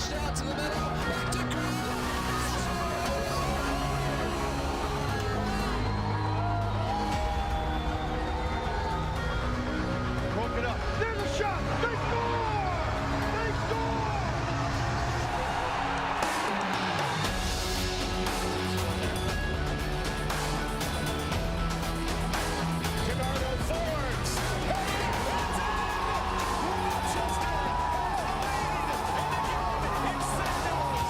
Touchdown to the middle. Back to Broke it up. There's a shot. They score! They score! Bernardo Fords. Hey, it's in! Rochester tied in St. Louis.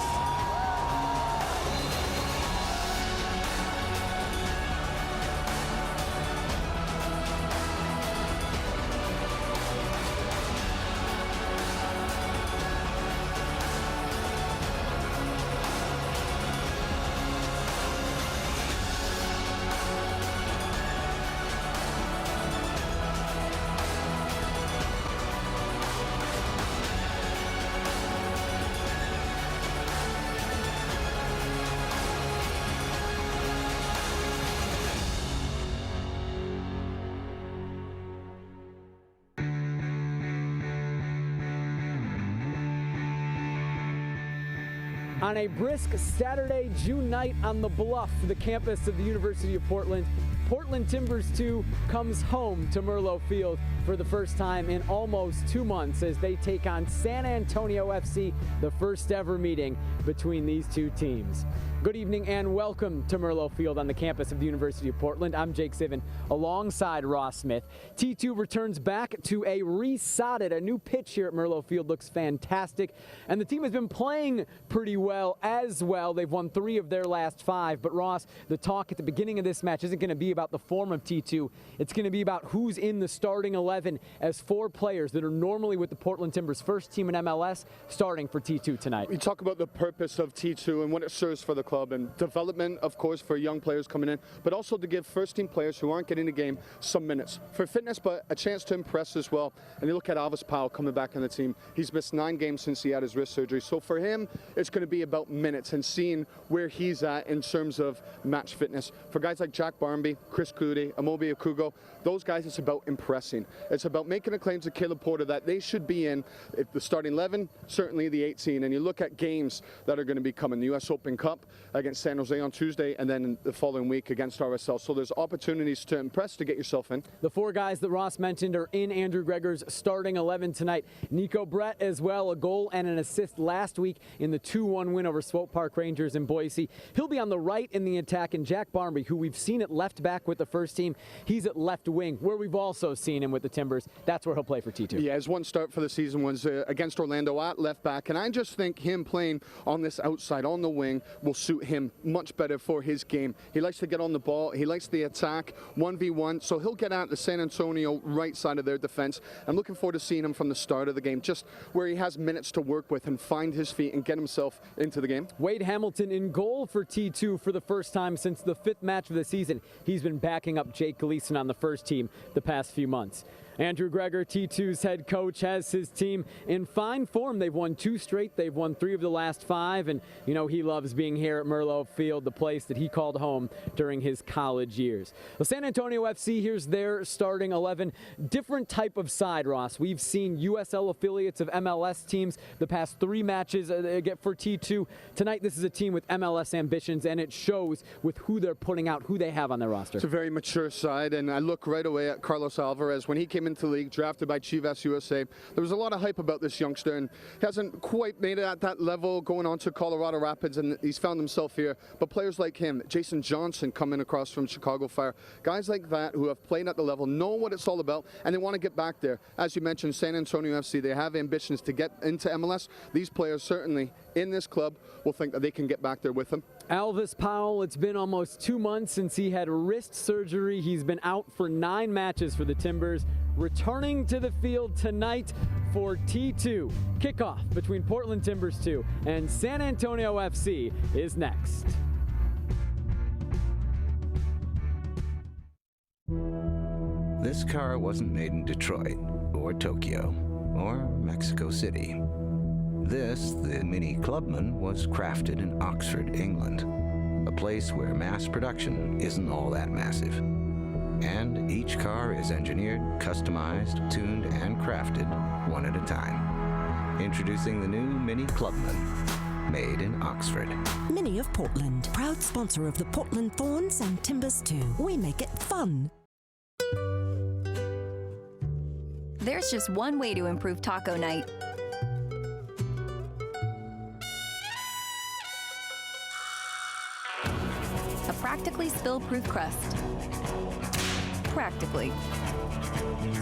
On a brisk Saturday, June night on the Bluff, the campus of the University of Portland, Portland Timbers 2 comes home to Merlo Field for the first time in almost 2 months as they take on San Antonio FC, the first ever meeting between these two teams. Good evening and welcome to Merlo Field on the campus of the University of Portland. I'm Jake Sivan alongside Ross Smith. T2 returns back to a resodded, a new pitch here at Merlo Field looks fantastic, and the team has been playing pretty well as well. They've won 3 of their last 5, but Ross, the talk at the beginning of this match isn't going to be about the form of T2. It's going to be about who's in the starting 11 as 4 players that are normally with the Portland Timbers first team in MLS starting for T2 tonight. We talk about the purpose of T2 and what it serves for the club, and development, of course, for young players coming in, but also to give first-team players who aren't getting the game some minutes for fitness, but a chance to impress as well. And you look at Alvis Powell coming back on the team. He's missed 9 games since he had his wrist surgery. So for him, it's going to be about minutes and seeing where he's at in terms of match fitness. For guys like Jack Barmby, Chris Coody, Amobi Okugo, those guys, it's about impressing. It's about making a claim to Caleb Porter that they should be in the starting 11, certainly the 18. And you look at games that are going to be coming. The U.S. Open Cup against San Jose on Tuesday, and then the following week against RSL. So there's opportunities to impress to get yourself in. The 4 guys that Ross mentioned are in Andrew Gregor's starting 11 tonight. Nico Brett as well, a goal and an assist last week in the 2-1 win over Swope Park Rangers in Boise. He'll be on the right in the attack, and Jack Barmby, who we've seen at left back with the first team, he's at left wing, where we've also seen him with the Timbers. That's where he'll play for T2. Yeah, his one start for the season was against Orlando at left back, and I just think him playing on this outside, on the wing, will suit him much better for his game. He likes to get on the ball, he likes the attack, 1v1, so he'll get out the San Antonio right side of their defense. I'm looking forward to seeing him from the start of the game, just where he has minutes to work with and find his feet and get himself into the game. Wade Hamilton in goal for T2 for the first time since the 5th match of the season. He's been backing up Jake Gleason on the first team the past few months. Andrew Gregor, T2's head coach, has his team in fine form. They've won 2 straight. They've won 3 of the last 5. And, you know, he loves being here at Merlo Field, the place that he called home during his college years. The San Antonio FC, here's their starting 11. Different type of side, Ross. We've seen USL affiliates of MLS teams the past 3 matches get for T2. Tonight, this is a team with MLS ambitions, and it shows with who they're putting out, who they have on their roster. It's a very mature side, and I look right away at Carlos Alvarez. When he came into the league, drafted by Chivas USA, there was a lot of hype about this youngster, and he hasn't quite made it at that level going on to Colorado Rapids, and he's found himself here. But players like him, Jason Johnson coming across from Chicago Fire, guys like that who have played at the level, know what it's all about, and they want to get back there. As you mentioned, San Antonio FC, they have ambitions to get into MLS. These players certainly in this club will think that they can get back there with them. Alvis Powell, it's been almost 2 months since he had wrist surgery. He's been out for 9 matches for the Timbers, returning to the field tonight for T2. Kickoff between Portland Timbers 2 and San Antonio FC is next. This car wasn't made in Detroit or Tokyo or Mexico City. This, the Mini Clubman, was crafted in Oxford, England, a place where mass production isn't all that massive. And each car is engineered, customized, tuned, and crafted one at a time. Introducing the new Mini Clubman, made in Oxford. Mini of Portland, proud sponsor of the Portland Thorns and Timbers 2. We make it fun. There's just one way to improve taco night. A practically spill-proof crust. Practically.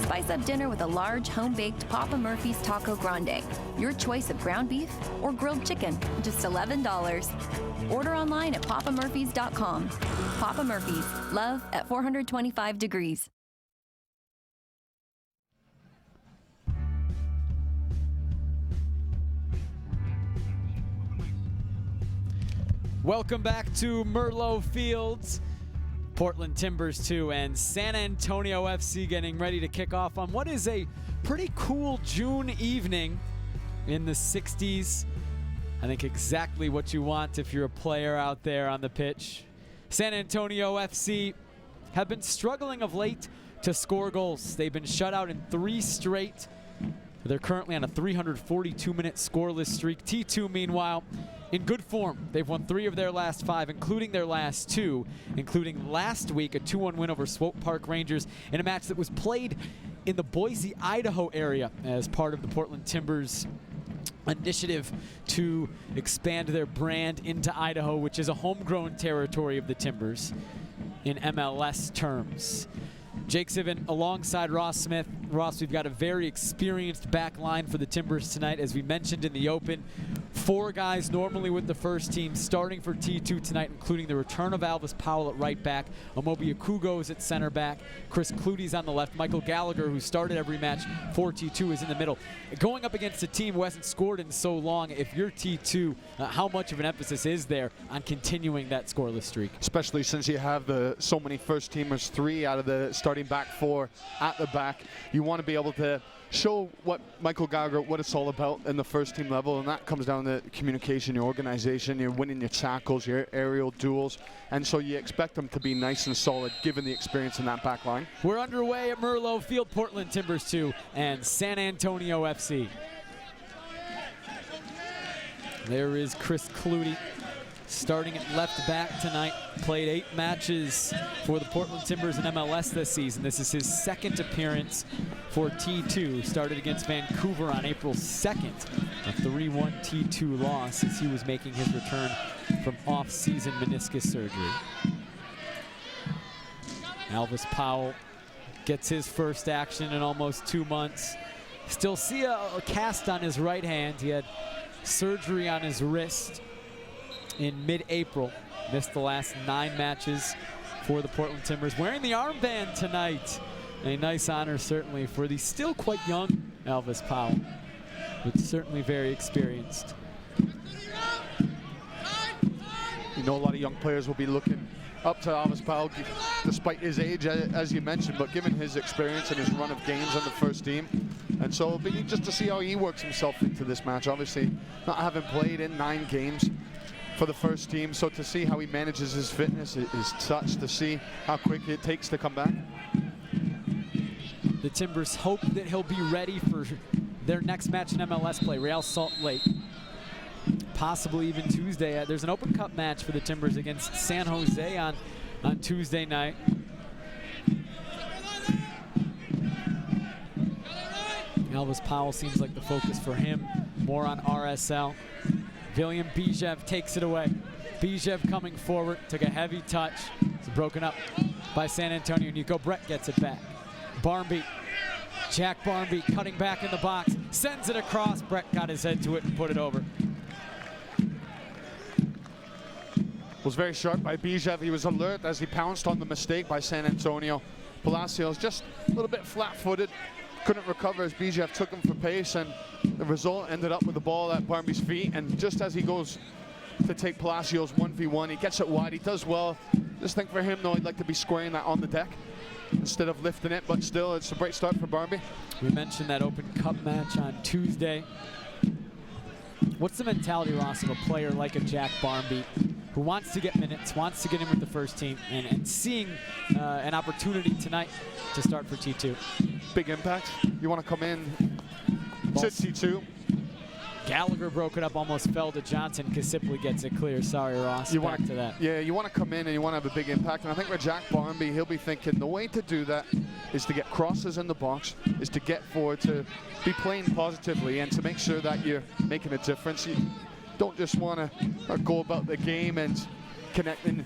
Spice up dinner with a large home-baked Papa Murphy's Taco Grande. Your choice of ground beef or grilled chicken, just $11. Order online at papamurphys.com. Papa Murphy's, love at 425 degrees. Welcome back to Merlo Fields. Portland Timbers 2 and San Antonio FC getting ready to kick off on what is a pretty cool June evening in the 60s. I think exactly what you want if you're a player out there on the pitch. San Antonio FC have been struggling of late to score goals. They've been shut out in 3 straight. They're currently on a 342-minute scoreless streak. T2, meanwhile, in good form. They've won 3 of their last 5, including their last 2, including last week a 2-1 win over Swope Park Rangers in a match that was played in the Boise, Idaho area as part of the Portland Timbers initiative to expand their brand into Idaho, which is a homegrown territory of the Timbers in MLS terms. Jake Sivan alongside Ross Smith. Ross, we've got a very experienced back line for the Timbers tonight, as we mentioned in the open. 4 guys normally with the first team starting for T2 tonight, including the return of Alvis Powell at right back, Amobi Akugo is at center back, Chris Clutie's on the left, Michael Gallagher, who started every match for T2, is in the middle. Going up against a team who hasn't scored in so long, if you're T2, how much of an emphasis is there on continuing that scoreless streak? Especially since you have so many first teamers, 3 out of the starting back 4 at the back. You want to be able to show what Michael Gallagher, what it's all about in the first team level, and that comes down to communication, your organization, you're winning your tackles, your aerial duels, and so you expect them to be nice and solid given the experience in that back line. We're underway at Merlo Field, Portland Timbers 2 and San Antonio FC. There is Chris Clutie starting at left back tonight. Played 8 matches for the Portland Timbers in MLS this season. This is his 2nd appearance for T2. Started against Vancouver on April 2nd. A 3-1 T2 loss as he was making his return from off-season meniscus surgery. Alvis Powell gets his first action in almost 2 months. Still see a cast on his right hand. He had surgery on his wrist in mid-April. Missed the last 9 matches for the Portland Timbers. Wearing the armband tonight. A nice honor certainly for the still quite young Alvis Powell, but certainly very experienced. You know, a lot of young players will be looking up to Alvis Powell despite his age, as you mentioned, but given his experience and his run of games on the first team. And so it'll be just to see how he works himself into this match. Obviously, not having played in 9 games for the first team, so to see how he manages his fitness, his touch, to see how quick it takes to come back. The Timbers hope that he'll be ready for their next match in MLS play, Real Salt Lake. Possibly even Tuesday. There's an Open Cup match for the Timbers against San Jose on Tuesday night. Alvis Powell seems like the focus for him. More on RSL. William Bijev takes it away. Bijev coming forward, took a heavy touch. It's broken up by San Antonio. Nico Brett gets it back. Barmby, Jack Barmby cutting back in the box, sends it across. Brett got his head to it and put it over. Was very sharp by Bijev. He was alert as he pounced on the mistake by San Antonio. Palacios just a little bit flat-footed. Couldn't recover as Bijev took him for pace, and the result ended up with the ball at Barmby's feet. And just as he goes to take Palacios 1v1, he gets it wide. He does well. Just think for him, though, he'd like to be squaring that on the deck instead of lifting it, but still, it's a great start for Barmby. We mentioned that Open Cup match on Tuesday. What's the mentality, Ross, of a player like a Jack Barmby who wants to get minutes, wants to get in with the first team, and seeing an opportunity tonight to start for T2? Big impact. You want to come in to T2, Gallagher broke it up, almost fell to Johnson. Kasipli gets it clear. Sorry, Ross. You Back want to that. Yeah, you want to come in and you want to have a big impact. And I think with Jack Barmby, he'll be thinking the way to do that is to get crosses in the box, is to get forward, to be playing positively, and to make sure that you're making a difference. You don't just want to go about the game and connecting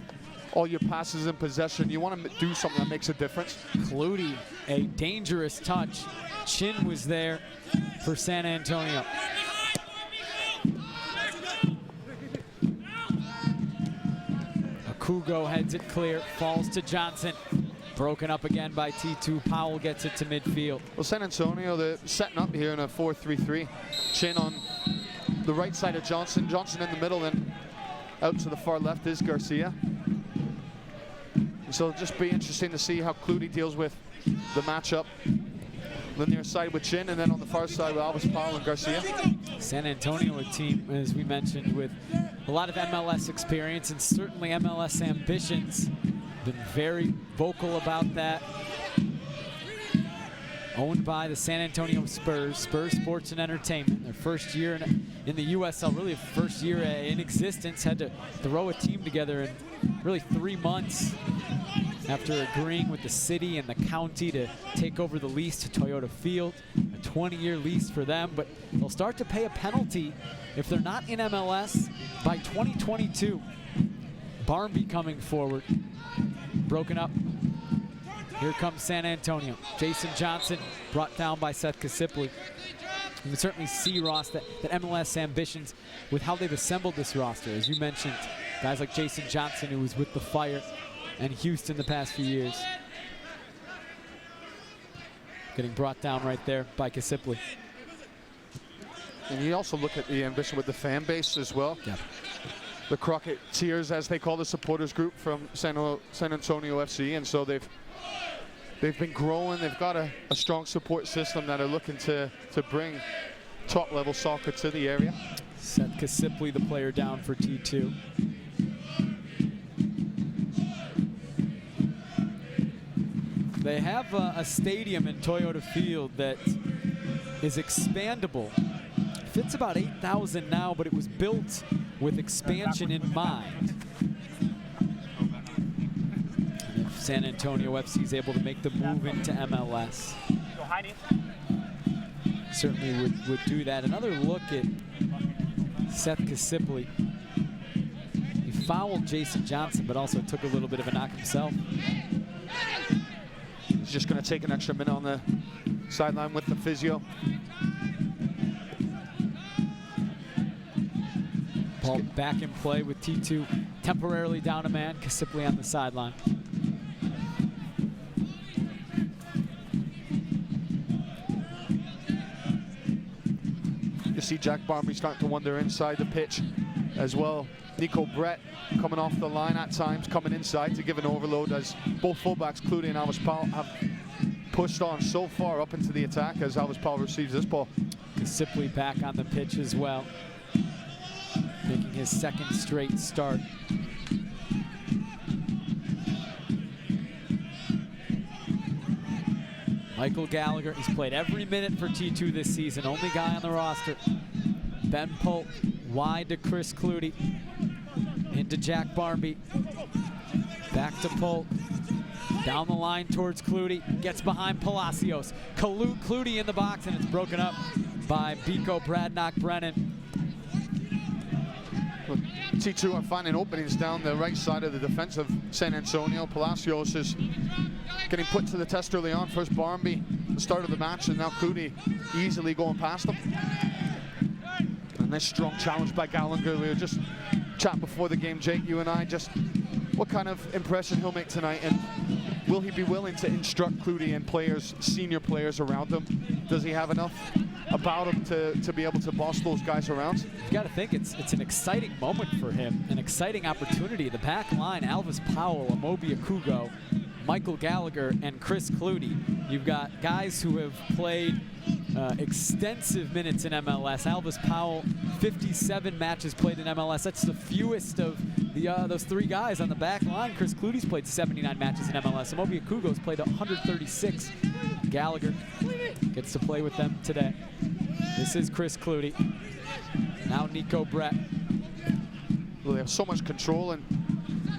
all your passes in possession. You want to do something that makes a difference. Clutie, a dangerous touch. Chin was there for San Antonio. Akugo heads it clear, falls to Johnson. Broken up again by T2. Powell gets it to midfield. Well, San Antonio, they're setting up here in a 4-3-3. Chin on the right side of Johnson. Johnson in the middle, and out to the far left is Garcia. So it'll just be interesting to see how Clutie deals with the matchup. The near side with Chin, and then on the far side with Alvis Powell and Garcia. San Antonio, a team, as we mentioned, with a lot of MLS experience and certainly MLS ambitions. Been very vocal about that. Owned by the San Antonio Spurs, Spurs Sports and Entertainment. Their first year in the USL, really first year in existence, had to throw a team together in really 3 months after agreeing with the city and the county to take over the lease to Toyota Field, a 20-year lease for them, but they'll start to pay a penalty if they're not in MLS by 2022. Barmby coming forward, broken up. Here comes San Antonio. Jason Johnson brought down by Seth Kasipli. You can certainly see, Ross, that MLS ambitions with how they've assembled this roster. As you mentioned, guys like Jason Johnson, who was with the Fire and Houston the past few years. Getting brought down right there by Kasipli. And you also look at the ambition with the fan base as well. Yeah. The Crocketeers, as they call the supporters group from San Antonio FC, and so they've been growing. They've got a strong support system that are looking to bring top-level soccer to the area. Seth Kasipli, the player down for T2. They have a stadium in Toyota Field that is expandable. Fits about 8,000 now, but it was built with expansion in mind. And if San Antonio FC is able to make the move into MLS, certainly would do that. Another look at Seth Kasipli. He fouled Jason Johnson, but also took a little bit of a knock himself. He's just going to take an extra minute on the sideline with the physio. Ball back in play with T2 temporarily down a man. Kasipli on the sideline. You see Jack Barmby starting to wander inside the pitch as well. Nico Brett coming off the line at times, coming inside to give an overload as both fullbacks, Clutie and Alvis Powell, have pushed on so far up into the attack as Alvis Powell receives this ball. Kasipli back on the pitch as well, making his second straight start. Michael Gallagher, he's played every minute for T2 this season, only guy on the roster. Ben Polk wide to Chris Clutie, into Jack Barmby, back to Polk, down the line towards Clutie, gets behind Palacios. Clutie in the box, and it's broken up by Biko Bradnock Brennan. T2 are finding openings down the right side of the defense of San Antonio. Palacios is getting put to the test early on. First Barmby, the start of the match, and now Clutie easily going past him. And this strong challenge by Gallagher. We were just chatting before the game, Jake, you and I, just what kind of impression he'll make tonight, and will he be willing to instruct Clutie and players, senior players around him? Does he have enough about him to be able to boss those guys around? You got to think it's an exciting moment for him, an exciting opportunity. The back line, Alvis Powell, Amobi Akugo, Michael Gallagher, and Chris Clutie. You've got guys who have played extensive minutes in MLS. Alvis Powell, 57 matches played in MLS. That's the fewest of those three guys on the back line. Chris Clutie's played 79 matches in MLS. Amobi Akugo's played 136. Gallagher gets to play with them today. This is Chris Clutie. Now Nico Brett. Well, they have so much control, and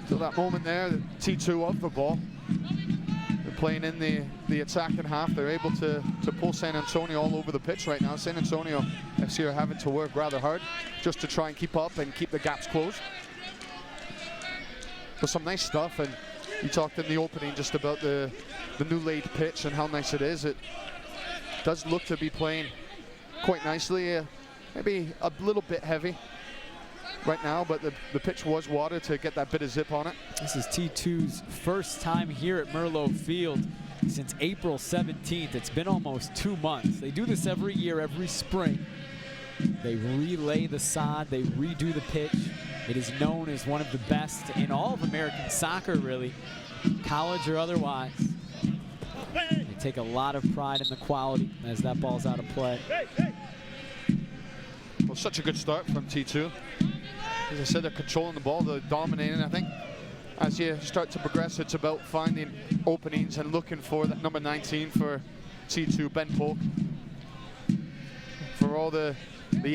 till that moment there, the T2 of the ball. They're playing in the attacking half. They're able to pull San Antonio all over the pitch right now. San Antonio FC are having to work rather hard just to try and keep up and keep the gaps closed. But some nice stuff, and you talked in the opening just about the new laid pitch and how nice it is. It does look to be playing quite nicely. Maybe a little bit heavy right now, but the pitch was water to get that bit of zip on it. This is T2's first time here at Merlo Field since April 17th. It's been almost 2 months. They do this every year, every spring. They relay the sod, they redo the pitch. It is known as one of the best in all of American soccer, really, college or otherwise. They take a lot of pride in the quality as that ball's out of play. Well, such a good start from T2. As I said, they're controlling the ball, they're dominating. I think as you start to progress, it's about finding openings and looking for that number 19 for T2, Ben Polk. For all the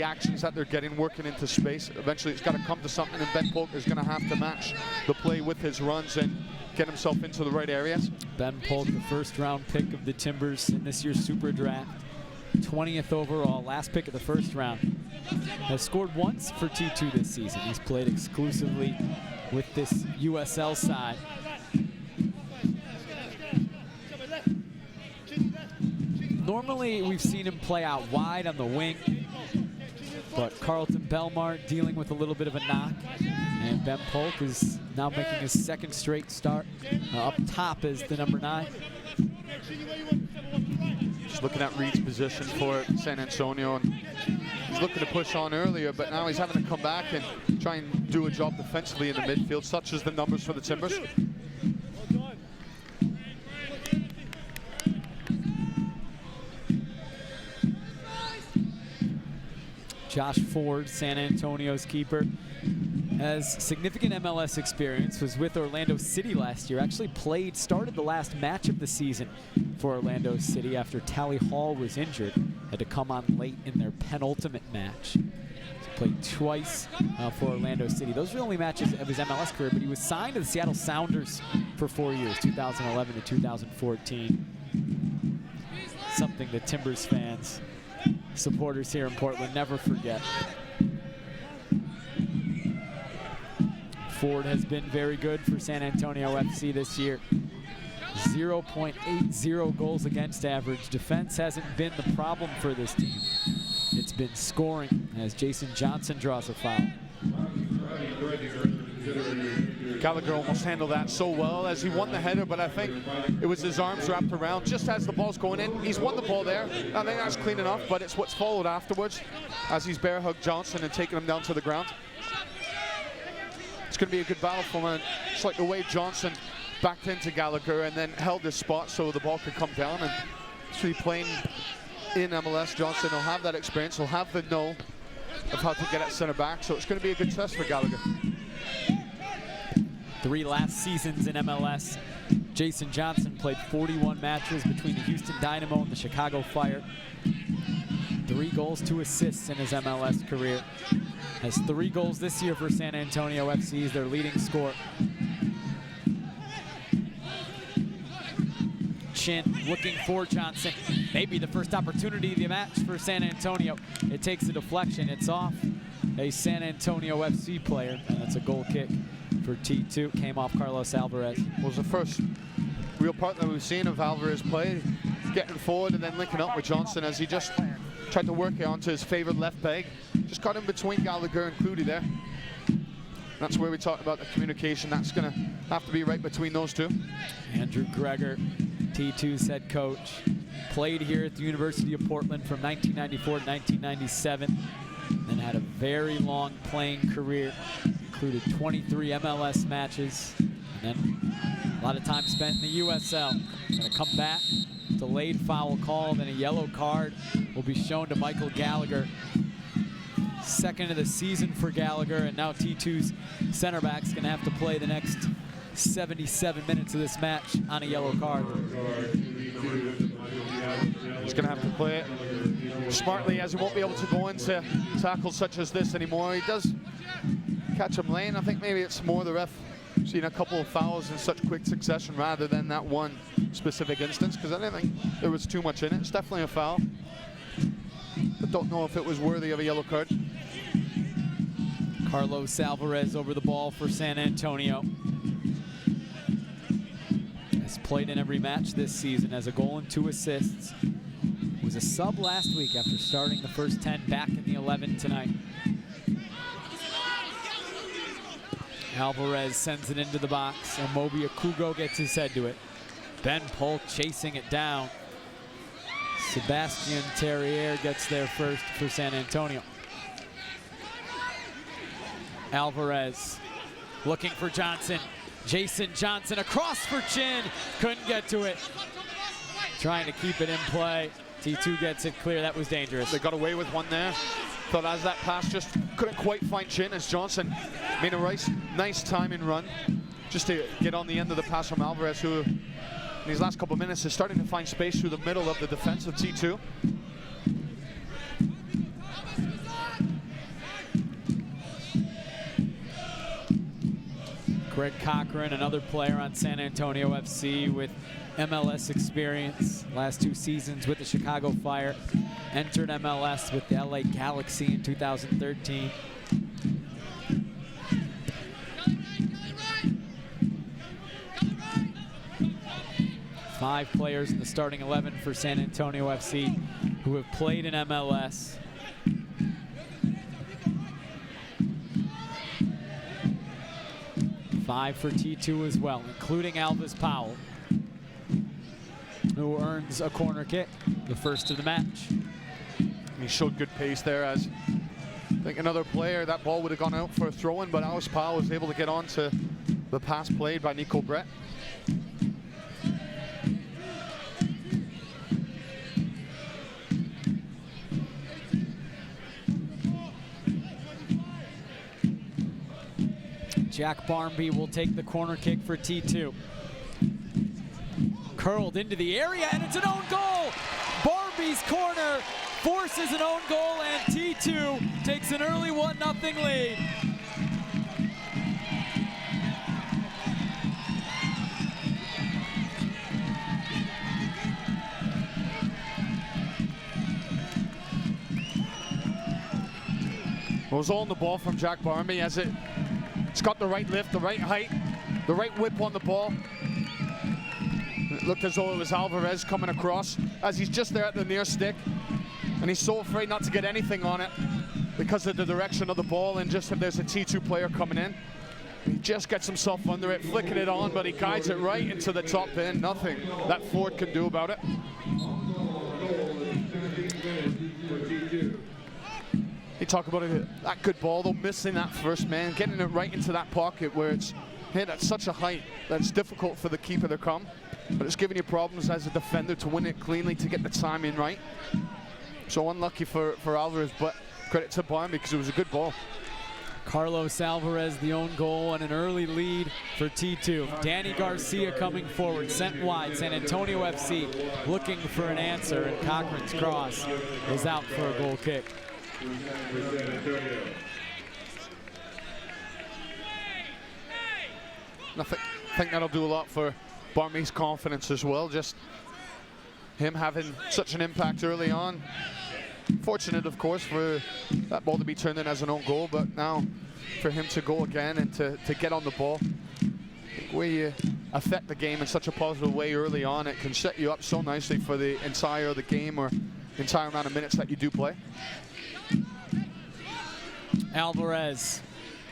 actions that they're getting, working into space, eventually it's got to come to something, and Ben Polk is going to have to match the play with his runs and get himself into the right areas. Ben Polk, the first-round pick of the Timbers in this year's Super Draft, 20th overall, last pick of the first round. Has scored once for T2 this season. He's played exclusively with this USL side. Normally, we've seen him play out wide on the wing, but Carlton Belmar dealing with a little bit of a knock, and Ben Polk is now making his second straight start up top as the number 9. Just looking at Reed's position for San Antonio, and he's looking to push on earlier, but now he's having to come back and try and do a job defensively in the midfield, such as the numbers for the Timbers. Josh Ford, San Antonio's keeper, has significant MLS experience, was with Orlando City last year, actually started the last match of the season for Orlando City after Tally Hall was injured, had to come on late in their penultimate match. He's played twice for Orlando City. Those were the only matches of his MLS career, but he was signed to the Seattle Sounders for 4 years, 2011 to 2014. Something that Timbers fans, supporters here in Portland, never forget. Ford has been very good for San Antonio FC this year. 0.80 goals against average. Defense hasn't been the problem for this team. It's been scoring as Jason Johnson draws a foul. Gallagher almost handled that so well as he won the header, but I think it was his arms wrapped around just as the ball's going in. He's won the ball there. I think that's clean enough, but it's what's followed afterwards as he's bear hugged Johnson and taking him down to the ground. It's going to be a good battle for him. It's like the way Johnson backed into Gallagher and then held his spot so the ball could come down. And actually playing in MLS, Johnson will have that experience. He'll have the know of how to get at center back. So it's going to be a good test for Gallagher. 3 last seasons in MLS. Jason Johnson played 41 matches between the Houston Dynamo and the Chicago Fire. 3 goals, 2 assists in his MLS career. Has 3 goals this year for San Antonio FC. He's their leading scorer. Chin looking for Johnson. Maybe the first opportunity of the match for San Antonio. It takes a deflection. It's off a San Antonio FC player, and it's a goal kick for T2. Came off Carlos Alvarez. Was the first real part that we've seen of Alvarez play, getting forward and then linking up with Johnson as he just tried to work it onto his favorite left peg. Just got in between Gallagher and Clooney there. That's where we talked about the communication. That's going to have to be right between those two. Andrew Greger, T2's head coach, played here at the University of Portland from 1994 to 1997, and had a very long playing career. Included 23 MLS matches, and then a lot of time spent in the USL. Gonna come back, delayed foul call, then a yellow card will be shown to Michael Gallagher. Second of the season for Gallagher, and now T2's center back's gonna have to play the next 77 minutes of this match on a yellow card. He's going to have to play it smartly, as he won't be able to go into tackles such as this anymore. He does catch him late. I think maybe it's more the ref seeing a couple of fouls in such quick succession rather than that one specific instance, because I didn't think there was too much in it. It's definitely a foul, but don't know if it was worthy of a yellow card. Carlos Alvarez over the ball for San Antonio. Has played in every match this season, has a goal and 2 assists. Was a sub last week after starting the first 10, back in the 11 tonight. Alvarez sends it into the box, and Mobi Akugo gets his head to it. Ben Polk chasing it down. Sebastian Terrier gets there first for San Antonio. Alvarez looking for Johnson. Jason Johnson across for Chin. Couldn't get to it. Trying to keep it in play. T2 gets it clear. That was dangerous. They got away with one there. Thought as that pass just couldn't quite find Chin, as Johnson made a nice timing run just to get on the end of the pass from Alvarez, who in these last couple of minutes is starting to find space through the middle of the defense of T2. Greg Cochran, another player on San Antonio FC with MLS experience. Last 2 seasons with the Chicago Fire. Entered MLS with the LA Galaxy in 2013. Five players in the starting 11 for San Antonio FC who have played in MLS. Five for T2 as well, including Alvis Powell, who earns a corner kick, the first of the match. He showed good pace there, as I think another player, that ball would have gone out for a throw-in, but Alvis Powell was able to get on to the pass played by Nico Brett. Jack Barmby will take the corner kick for T2. Curled into the area, and it's an own goal! Barmby's corner forces an own goal, and T2 takes an early 1-0 lead. It was all on the ball from Jack Barmby, as it's got the right lift, the right height, the right whip on the ball. It looked as though it was Alvarez coming across, as he's just there at the near stick, and he's so afraid not to get anything on it because of the direction of the ball, and just if there's a T2 player coming in, he just gets himself under it, flicking it on, but he guides it right into the top bin. Nothing that Ford can do about it. You talk about that good ball, though, missing that first man, getting it right into that pocket where it's hit at such a height that it's difficult for the keeper to come, but it's giving you problems as a defender to win it cleanly, to get the timing right. So unlucky for Alvarez, but credit to Barmby because it was a good ball. Carlos Alvarez, the own goal, and an early lead for T2. Danny Garcia coming forward, sent wide. San Antonio FC looking for an answer, and Cochran's cross is out for a goal kick. I think that'll do a lot for Barmby's confidence as well, just him having such an impact early on. Fortunate, of course, for that ball to be turned in as an own goal, but now for him to go again and to get on the ball. Where you affect the game in such a positive way early on, it can set you up so nicely for the entire of the game or the entire amount of minutes that you do play. Alvarez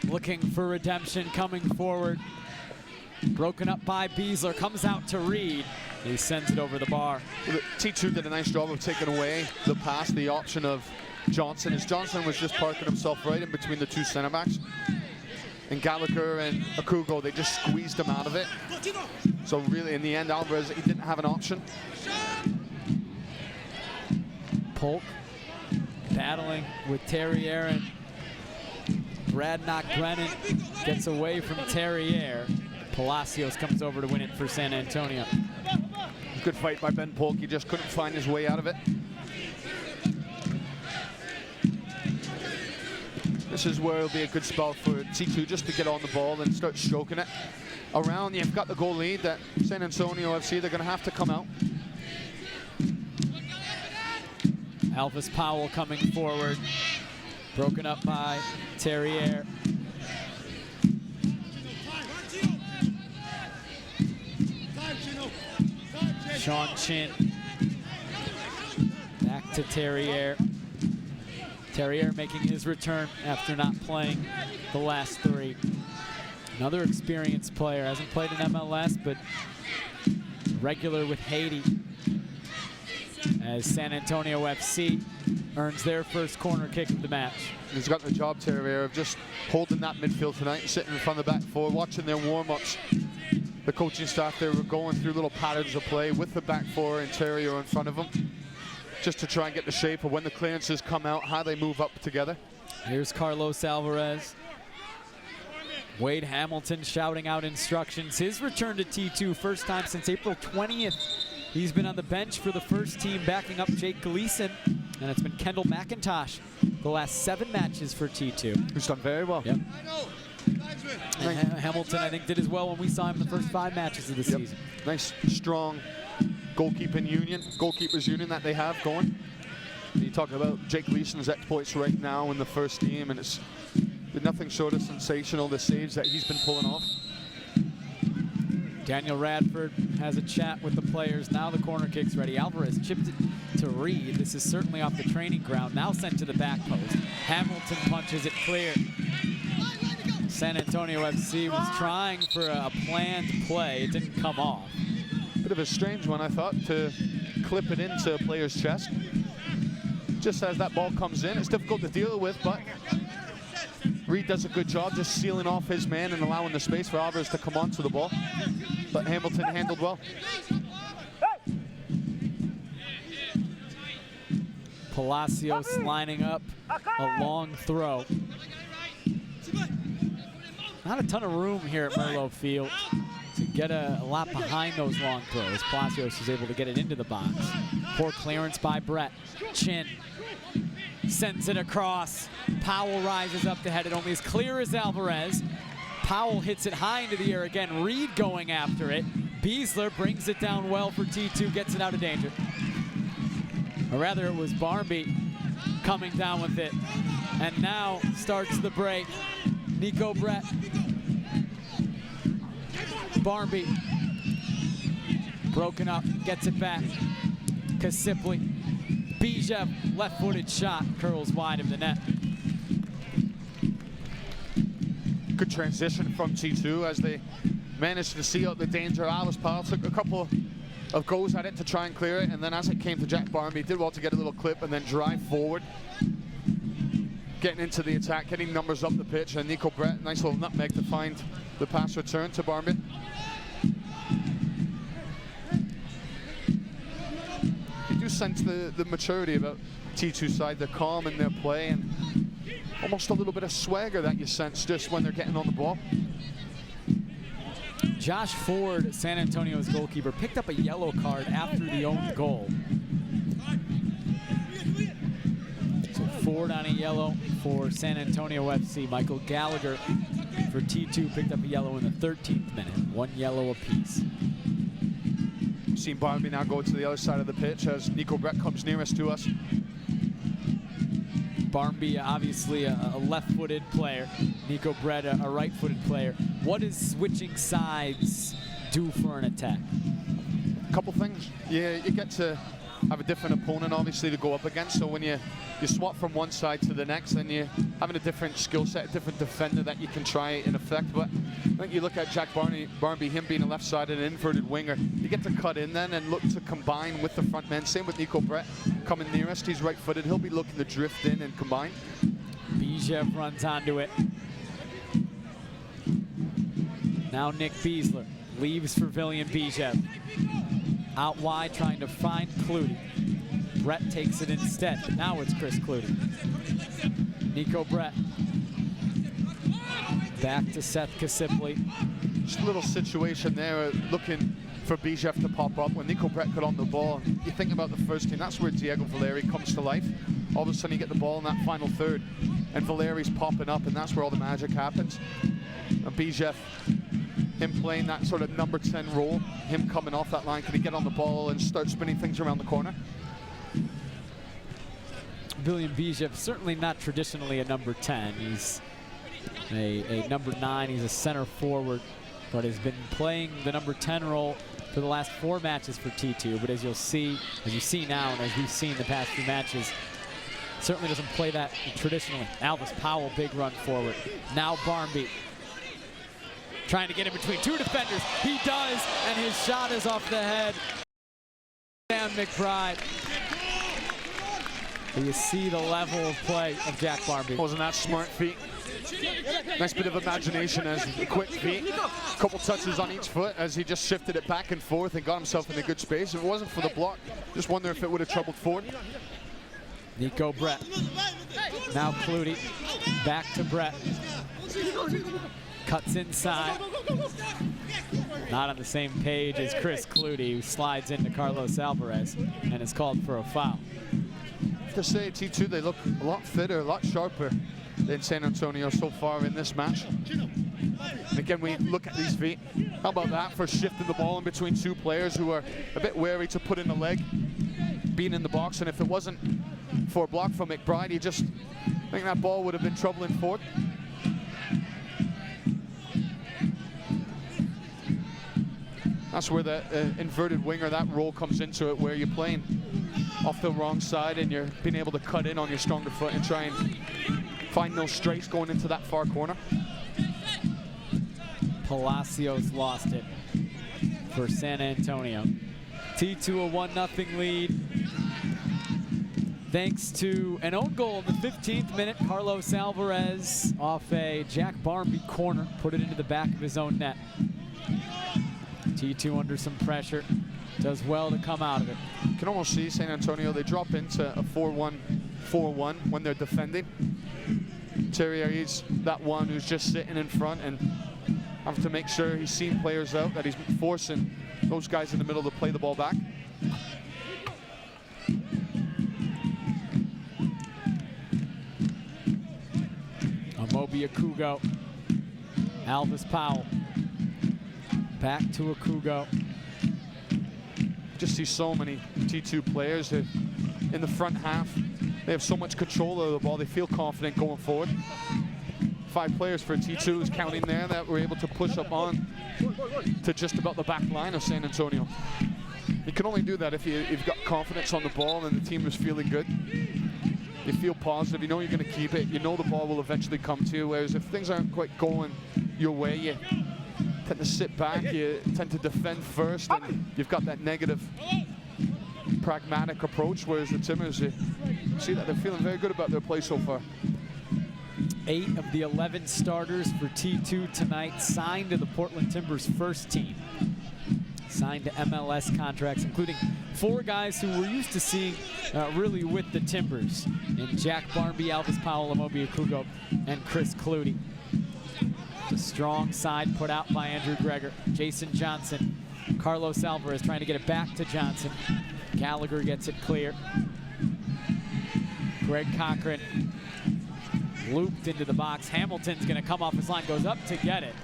looking for redemption, coming forward. Broken up by Beasler, comes out to Reed. He sends it over the bar. T2 did a nice job of taking away the pass, the option of Johnson, as Johnson was just parking himself right in between the two center backs. And Gallagher and Akugo, they just squeezed him out of it. So really, in the end, Alvarez, he didn't have an option. Polk battling with Terrier, and Bradnock Brennan gets away from Terrier. Palacios comes over to win it for San Antonio. Good fight by Ben Polk. He just couldn't find his way out of it. This is where it'll be a good spell for T2 just to get on the ball and start stroking it around. You've got the goal lead that San Antonio FC, they're going to have to come out. Elvis Powell coming forward. Broken up by Terrier. Sean Chin. Back to Terrier. Terrier making his return after not playing the last 3. Another experienced player. Hasn't played in MLS, but regular with Haiti. As San Antonio FC earns their first corner kick of the match. He's got the job, Terrier, of just holding that midfield tonight, sitting in front of the back four, watching their warm-ups. The coaching staff, they were going through little patterns of play with the back four and Terrier in front of them, just to try and get the shape of when the clearances come out, how they move up together. Here's Carlos Alvarez. Wade Hamilton shouting out instructions. His return to T2, first time since April 20th. He's been on the bench for the first team, backing up Jake Gleason. And it's been Kendall McIntosh the last 7 matches for T2. Who's done very well. Yep. And Hamilton, I think, did as well when we saw him the first 5 matches of the season. Nice, strong goalkeepers union that they have going. You talk about Jake Gleason's exploits right now in the first team, and it's been nothing short of sensational, the saves that he's been pulling off. Daniel Radford has a chat with the players. Now the corner kick's ready. Alvarez chipped it to Reed. This is certainly off the training ground. Now sent to the back post. Hamilton punches it clear. San Antonio FC was trying for a planned play. It didn't come off. Bit of a strange one, I thought, to clip it into a player's chest. Just as that ball comes in, it's difficult to deal with, but Reed does a good job just sealing off his man and allowing the space for Alvarez to come onto the ball. But Hamilton handled well. Palacios lining up a long throw. Not a ton of room here at Merlo Field to get a lot behind those long throws. Palacios is able to get it into the box. Poor clearance by Brett. Chin sends it across. Powell rises up to head it, only as clear as Alvarez. Powell hits it high into the air again. Reed going after it. Beasler brings it down well for T2, gets it out of danger. Or rather, it was Barmby coming down with it. And now starts the break. Nico Brett. Barmby. Broken up, gets it back. Kasipli. Bijev, left-footed shot, curls wide of the net. Good transition from T2 as they managed to see out the danger. Alice Powell took a couple of goes at it to try and clear it, and then as it came to Jack Barmby, he did well to get a little clip and then drive forward. Getting into the attack, getting numbers up the pitch, and Nico Brett, nice little nutmeg to find the pass return to Barmby. You do sense the maturity about T2 side, the calm in their play, and almost a little bit of swagger that you sense just when they're getting on the ball. Josh Ford, San Antonio's goalkeeper, picked up a yellow card after the own goal. So Ford on a yellow for San Antonio FC. Michael Gallagher for T2 picked up a yellow in the 13th minute. 1 yellow apiece. We've seen Barmby now go to the other side of the pitch as Nico Brett comes nearest to us. Barmby, obviously a left-footed player. Nico Brett, a right-footed player. What does switching sides do for an attack? A couple things. Yeah, you get to have a different opponent, obviously, to go up against. So when you swap from one side to the next, then you're having a different skill set, a different defender that you can try in effect. But I think you look at Jack Barmby, him being a left-sided inverted winger, you get to cut in then and look to combine with the front men. Same with Nico Brett coming nearest. He's right-footed. He'll be looking to drift in and combine. Bijev runs onto it. Now Nick Beasler leaves for Villian Bijev. Out wide trying to find Clutie. Brett takes it instead. Now it's Chris Clutie. Nico Brett. Back to Seth Kasipli. Just a little situation there, looking for Bijev to pop up. When Nico Brett got on the ball, you think about the first team, that's where Diego Valeri comes to life. All of a sudden you get the ball in that final third and Valeri's popping up, and that's where all the magic happens. And Bijev, him playing that sort of number 10 role, him coming off that line, can he get on the ball and start spinning things around the corner? William Bijev, certainly not traditionally a number 10. He's a number 9, he's a center forward, but has been playing the number 10 role for the last 4 matches for T2. But as you see now, and as we've seen the past few matches, certainly doesn't play that traditionally. Alvis Powell, big run forward. Now Barmby trying to get in between 2 defenders. He does, and his shot is off the head. Sam McBride. You see the level of play of Jack Barmby. Wasn't that smart feet? Nice bit of imagination as quick feet. Couple touches on each foot as he just shifted it back and forth and got himself in a good space. If it wasn't for the block, just wonder if it would have troubled Ford. Nico Brett. Now Clutie. Back to Brett. Cuts inside. Not on the same page as Chris Clutie, who slides into Carlos Alvarez and is called for a foul. To say T2, they look a lot fitter, a lot sharper than San Antonio so far in this match. And again, we look at these feet. How about that for shifting the ball in between 2 players who are a bit wary to put in the leg, being in the box. And if it wasn't for a block from McBride, I think that ball would have been troubling Ford. That's where the inverted winger, that role comes into it, where you're playing off the wrong side and you're being able to cut in on your stronger foot and try and find those straights going into that far corner. Palacios lost it for San Antonio. T2 a 1-0 lead. Thanks to an own goal in the 15th minute, Carlos Alvarez off a Jack Barmby corner, put it into the back of his own net. T2 under some pressure, does well to come out of it. You can almost see San Antonio, they drop into a 4-1-4-1 when they're defending. Terrier's that one who's just sitting in front and have to make sure he's seeing players out, that he's forcing those guys in the middle to play the ball back. Amobi Akugo, Alvis Powell, back to Akugo. Just see so many T2 players that in the front half, they have so much control of the ball, they feel confident going forward. 5 players for T2 is counting there that were able to push up on to just about the back line of San Antonio. You can only do that if you've got confidence on the ball and the team is feeling good. You feel positive, you know you're going to keep it, you know the ball will eventually come to you, whereas if things aren't quite going your way, you tend to sit back, you tend to defend first, and you've got that negative, pragmatic approach, whereas the Timbers, you see that they're feeling very good about their play so far. 8 of the 11 starters for T2 tonight signed to the Portland Timbers first team. Signed to MLS contracts, including 4 guys who we're used to seeing really with the Timbers, in Jack Barmby, Alvis Powell, Amobi Akugo, and Chris Clutie. The strong side put out by Andrew Greger. Jason Johnson, Carlos Alvarez trying to get it back to Johnson. Gallagher gets it clear. Greg Cochran looped into the box. Hamilton's going to come off his line, goes up to get it.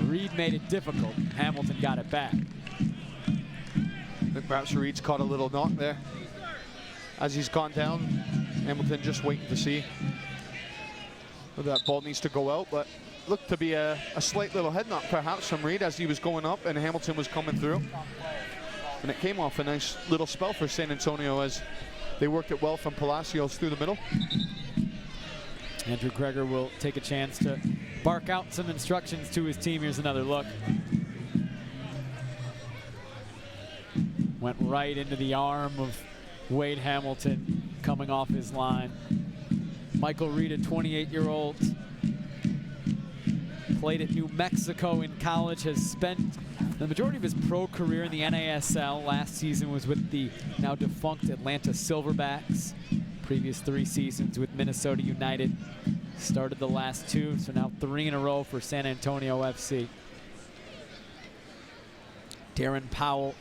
Reed made it difficult. Hamilton got it back. I think perhaps Reed's caught a little knock there. As he's gone down, Hamilton just waiting to see whether that ball needs to go out, but looked to be a slight little head knock perhaps from Reed as he was going up and Hamilton was coming through. And it came off a nice little spell for San Antonio as they worked it well from Palacios through the middle. Andrew Greger will take a chance to bark out some instructions to his team. Here's another look. Went right into the arm of Wade Hamilton coming off his line. Michael Reed, a 28-year-old, played at New Mexico in college, has spent the majority of his pro career in the NASL. Last season was with the now defunct Atlanta Silverbacks. Previous 3 seasons with Minnesota United. Started the last 2, so now 3 in a row for San Antonio FC. Darren Powell,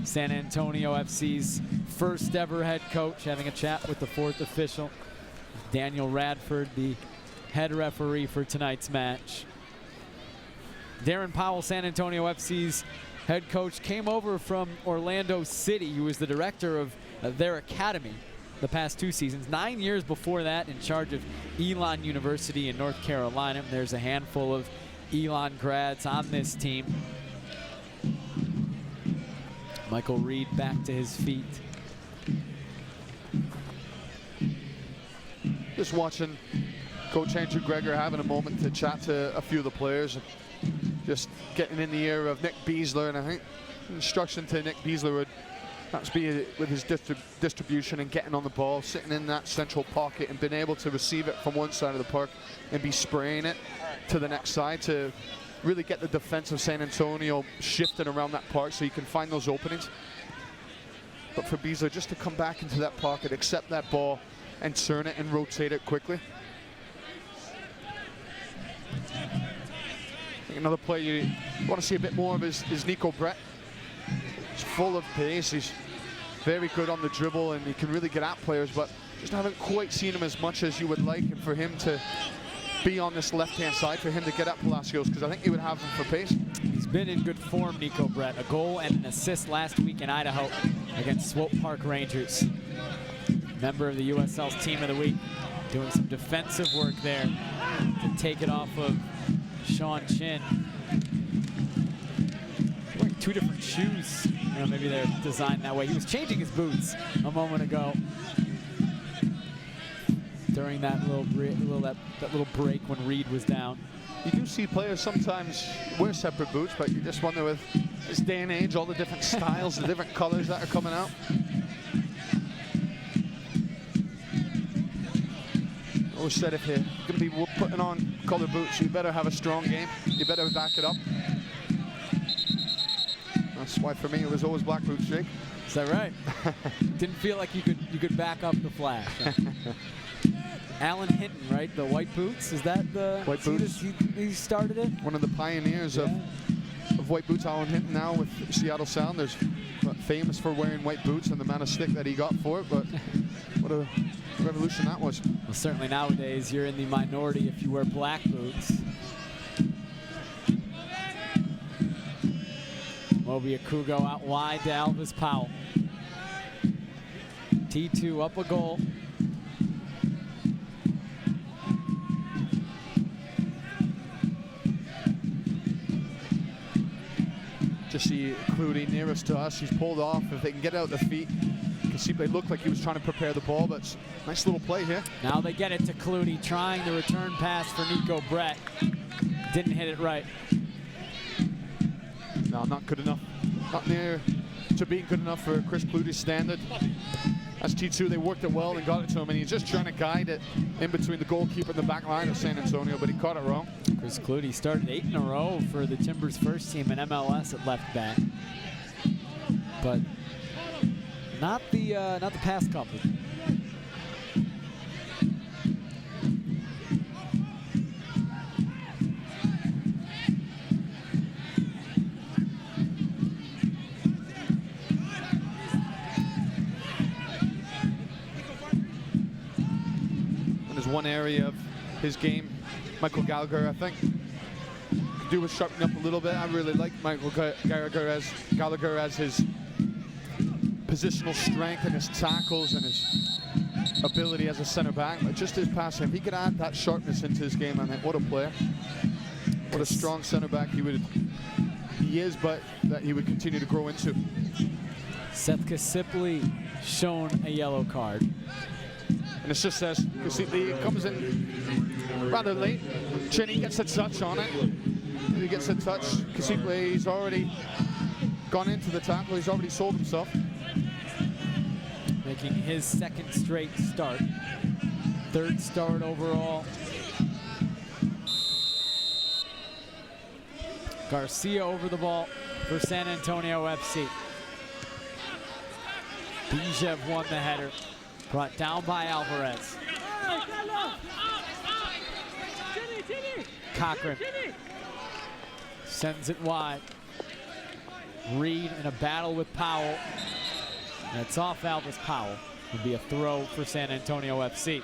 San Antonio FC's first ever head coach, having a chat with the fourth official, Daniel Radford, the head referee for tonight's match. Darren Powell, San Antonio FC's head coach, came over from Orlando City. He was the director of their academy the past 2 seasons. 9 years before that, in charge of Elon University in North Carolina. There's a handful of Elon grads on this team. Michael Reed back to his feet. Just watching Coach Andrew Greger having a moment to chat to a few of the players. Just getting in the ear of Nick Beasler, and I think instruction to Nick Beasler would perhaps be with his distribution and getting on the ball, sitting in that central pocket and being able to receive it from one side of the park and be spraying it to the next side to really get the defense of San Antonio shifting around that park so you can find those openings. But for Beasler just to come back into that pocket, accept that ball and turn it and rotate it quickly. Another player you want to see a bit more of is Nico Brett. He's full of pace, he's very good on the dribble, and he can really get at players, but just haven't quite seen him as much as you would like, and for him to be on this left-hand side, for him to get at Palacios, because I think he would have him for pace. He's been in good form, Nico Brett. A goal and an assist last week in Idaho against Swope Park Rangers. Member of the USL's Team of the Week, doing some defensive work there to take it off of Sean Chin. Wearing 2 different shoes. Maybe they're designed that way. He was changing his boots a moment ago during that little break when Reed was down. You do see players sometimes wear separate boots, but you just wonder with this day and age, all the different styles, the different colors that are coming out. I always said if you're going to be putting on colored boots, you better have a strong game. You better back it up. That's why for me it was always black boots, Jake. Is that right? Didn't feel like you could back up the flash. Huh? Alan Hinton, right? The white boots. Is that the white boots? He started it. One of the pioneers of white boots. Alan Hinton now with Seattle Sounders, famous for wearing white boots and the amount of stick that he got for it. But what a revolution that was. Well, certainly nowadays you're in the minority if you wear black boots. Moby Akugo out wide to Alvis Powell. T2 up a goal. Just see Clooney nearest to us. He's pulled off. If they can get out the feet, you can see they look like he was trying to prepare the ball, but it's a nice little play here. Now they get it to Clooney, trying the return pass for Nico Brett. Didn't hit it right. No, not good enough. Not near to being good enough for Chris Clooney's standard. As T2, they worked it well and got it to him, and he's just trying to guide it in between the goalkeeper and the back line of San Antonio, but he caught it wrong. Chris Clooney started 8 in a row for the Timbers first team in MLS at left back, but not the past couple. One area of his game, Michael Gallagher, I think, could do with sharpening up a little bit. I really like Michael Gallagher as his positional strength and his tackles and his ability as a center back, but just his passing. If he could add that sharpness into his game, I think what a player. What a strong center back he is, but that he would continue to grow into. Seth Kasipley shown a yellow card. And it's just as Kasipley comes in rather late. Chinny gets a touch on it. And he gets a touch. Kasipley, he's already gone into the tackle. He's already sold himself. Making his second straight start. Third start overall. Garcia over the ball for San Antonio FC. Bijev won the header. Brought down by Alvarez. Cochran sends it wide. Reed in a battle with Powell. And it's off Alvis Powell. Would be a throw for San Antonio FC.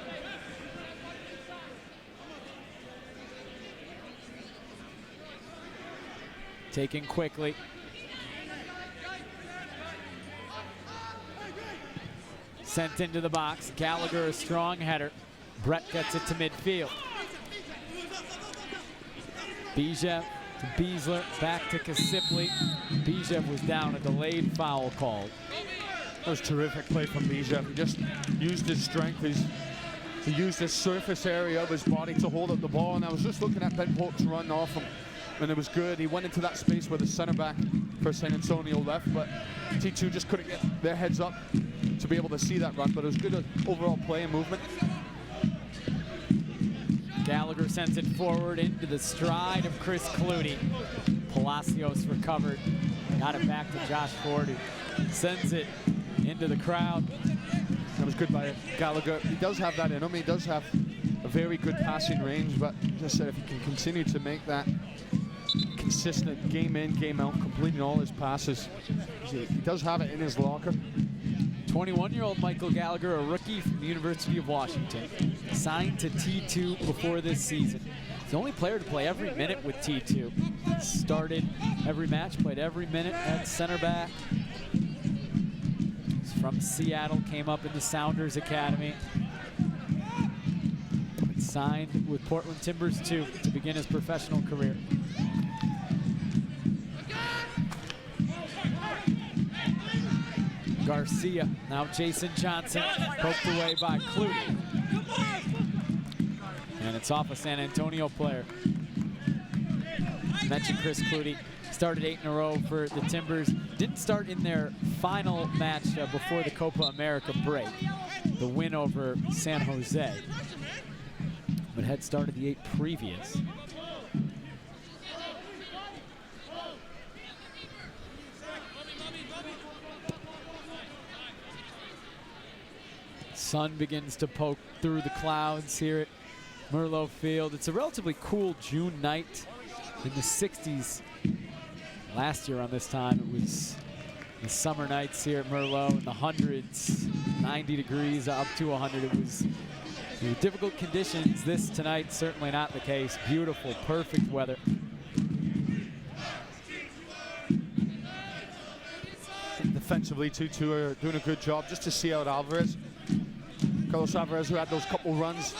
Taken quickly. Sent into the box. Gallagher, a strong header. Brett gets it to midfield. Bijev to Beasler, back to Kasipli. Bijev was down, a delayed foul called. That was terrific play from Bijev. He just used his strength. He used the surface area of his body to hold up the ball, and I was just looking at Ben Polk's run off him, and it was good. He went into that space where the center back for San Antonio left, but T2 just couldn't get their heads up to be able to see that run, but it was good overall play and movement. Gallagher sends it forward into the stride of Chris Clutie. Palacios recovered, got it back to Josh Ford, who sends it into the crowd. That was good by Gallagher. He does have that in him. He does have a very good passing range, but as I said, if he can continue to make that consistent game in, game out, completing all his passes, he does have it in his locker. 21-year-old Michael Gallagher, a rookie from the University of Washington, signed to T2 before this season. He's the only player to play every minute with T2. Started every match, played every minute at center back. He's from Seattle, came up in the Sounders Academy. Signed with Portland Timbers 2 to begin his professional career. Garcia, now Jason Johnson, poked away by Clutie. And it's off a San Antonio player. Mentioned Chris Clutie, started 8 in a row for the Timbers. Didn't start in their final match before the Copa America break, the win over San Jose, but had started the 8 previous. Sun begins to poke through the clouds here at Merlot Field. It's a relatively cool June night in the 60s. Last year on this time, it was the summer nights here at Merlot in the hundreds, 90 degrees up to 100. It was difficult conditions. This tonight, certainly not the case. Beautiful, perfect weather. Defensively, T2 are doing a good job just to see out Alvarez. Carlos Alvarez, who had those couple runs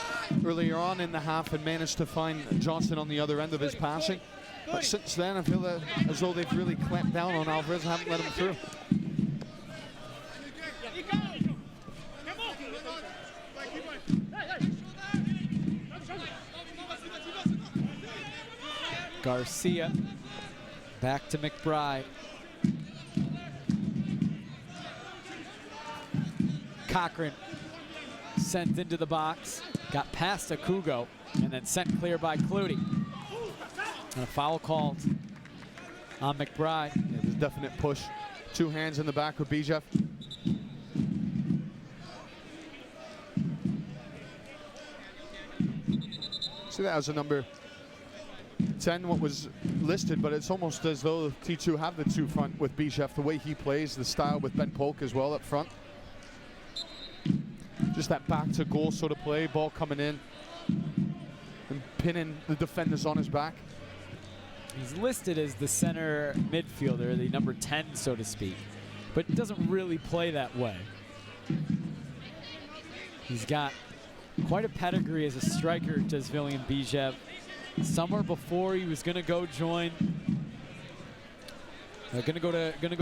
earlier on in the half and managed to find Johnson on the other end of his passing. But since then, I feel as though they've really clamped down on Alvarez and haven't let him through. Garcia, back to McBride. Cochran sent into the box, got past Akugo, and then sent clear by Clutie. And a foul called on McBride. Yeah, there's a definite push. 2 hands in the back with Bijev. See that as a number 10, what was listed, but it's almost as though T2 have the 2 front with Bijev, the way he plays, the style with Ben Polk as well up front. Just that back to goal sort of play, ball coming in and pinning the defenders on his back. He's listed as the center midfielder, the number 10, so to speak, but doesn't really play that way. He's got quite a pedigree as a striker, does William Bijev. Summer before he was going to go join, going to go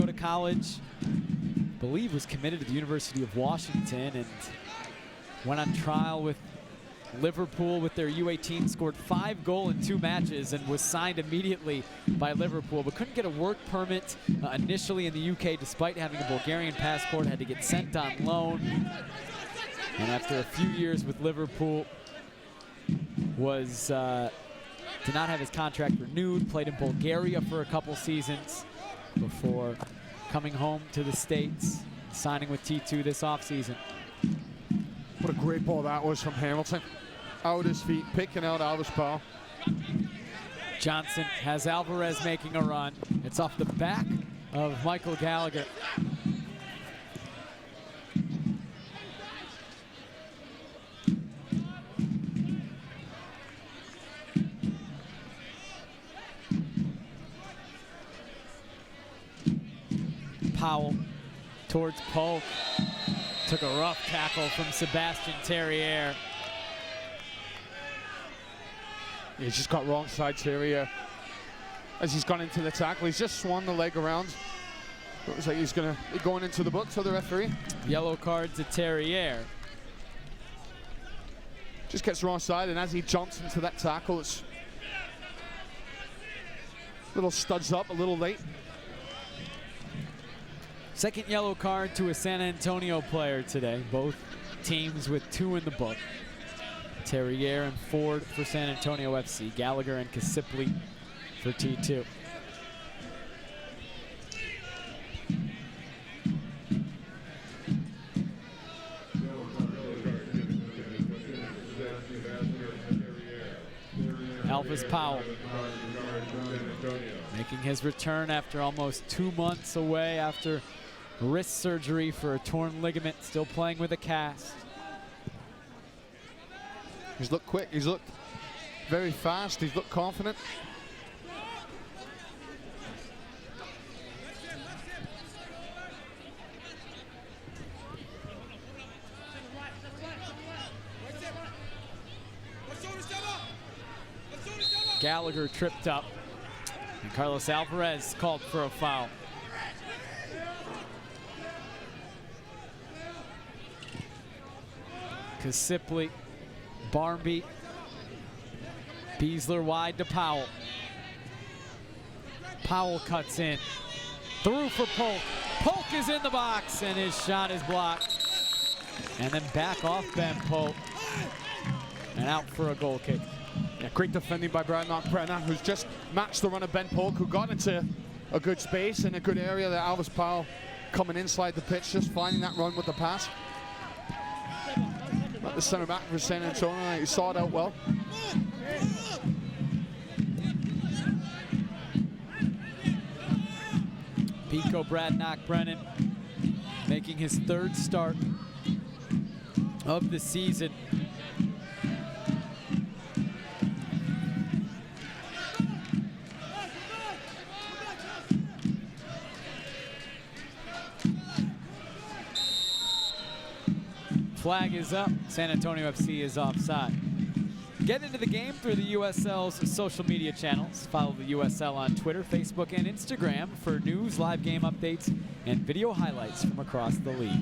to college. I believe was committed to the University of Washington and went on trial with Liverpool with their U18, scored 5 goals in 2 matches and was signed immediately by Liverpool, but couldn't get a work permit initially in the UK despite having a Bulgarian passport, had to get sent on loan. And after a few years with Liverpool, was did not have his contract renewed, played in Bulgaria for a couple seasons before coming home to the States, signing with T2 this offseason. What a great ball that was from Hamilton. Out his feet, picking out Alvis Powell. Johnson has Alvarez making a run. It's off the back of Michael Gallagher. Powell towards Polk. Took a rough tackle from Sebastien Terrier. He's just got wrong side Terrier. As he's gone into the tackle, he's just swung the leg around. Looks like he's going to be going into the books of the referee. Yellow card to Terrier. Just gets wrong side, and as he jumps into that tackle, it's little studs up a little late. Second yellow card to a San Antonio player today. Both teams with 2 in the book. Terrier and Ford for San Antonio FC. Gallagher and Kasipli for T2. Elvis Powell making his return after almost 2 months away after wrist surgery for a torn ligament, still playing with a cast. He's looked quick, he's looked very fast, he's looked confident. Gallagher tripped up, and Carlos Alvarez called for a foul. Kasipli, Barmby, Beasler wide to Powell. Powell cuts in, through for Polk. Polk is in the box, and his shot is blocked. And then back off Ben Polk, and out for a goal kick. Yeah, great defending by Brad Knockbrenner, who's just matched the run of Ben Polk, who got into a good space in a good area. That Elvis Powell coming inside the pitch, just finding that run with the pass. But the center back for San Antonio, he saw it out well. Pico Brad Knockbrennan making his 3rd start of the season. Flag is up. San Antonio FC is offside. Get into the game through the USL's social media channels. Follow the USL on Twitter, Facebook, and Instagram for news, live game updates, and video highlights from across the league.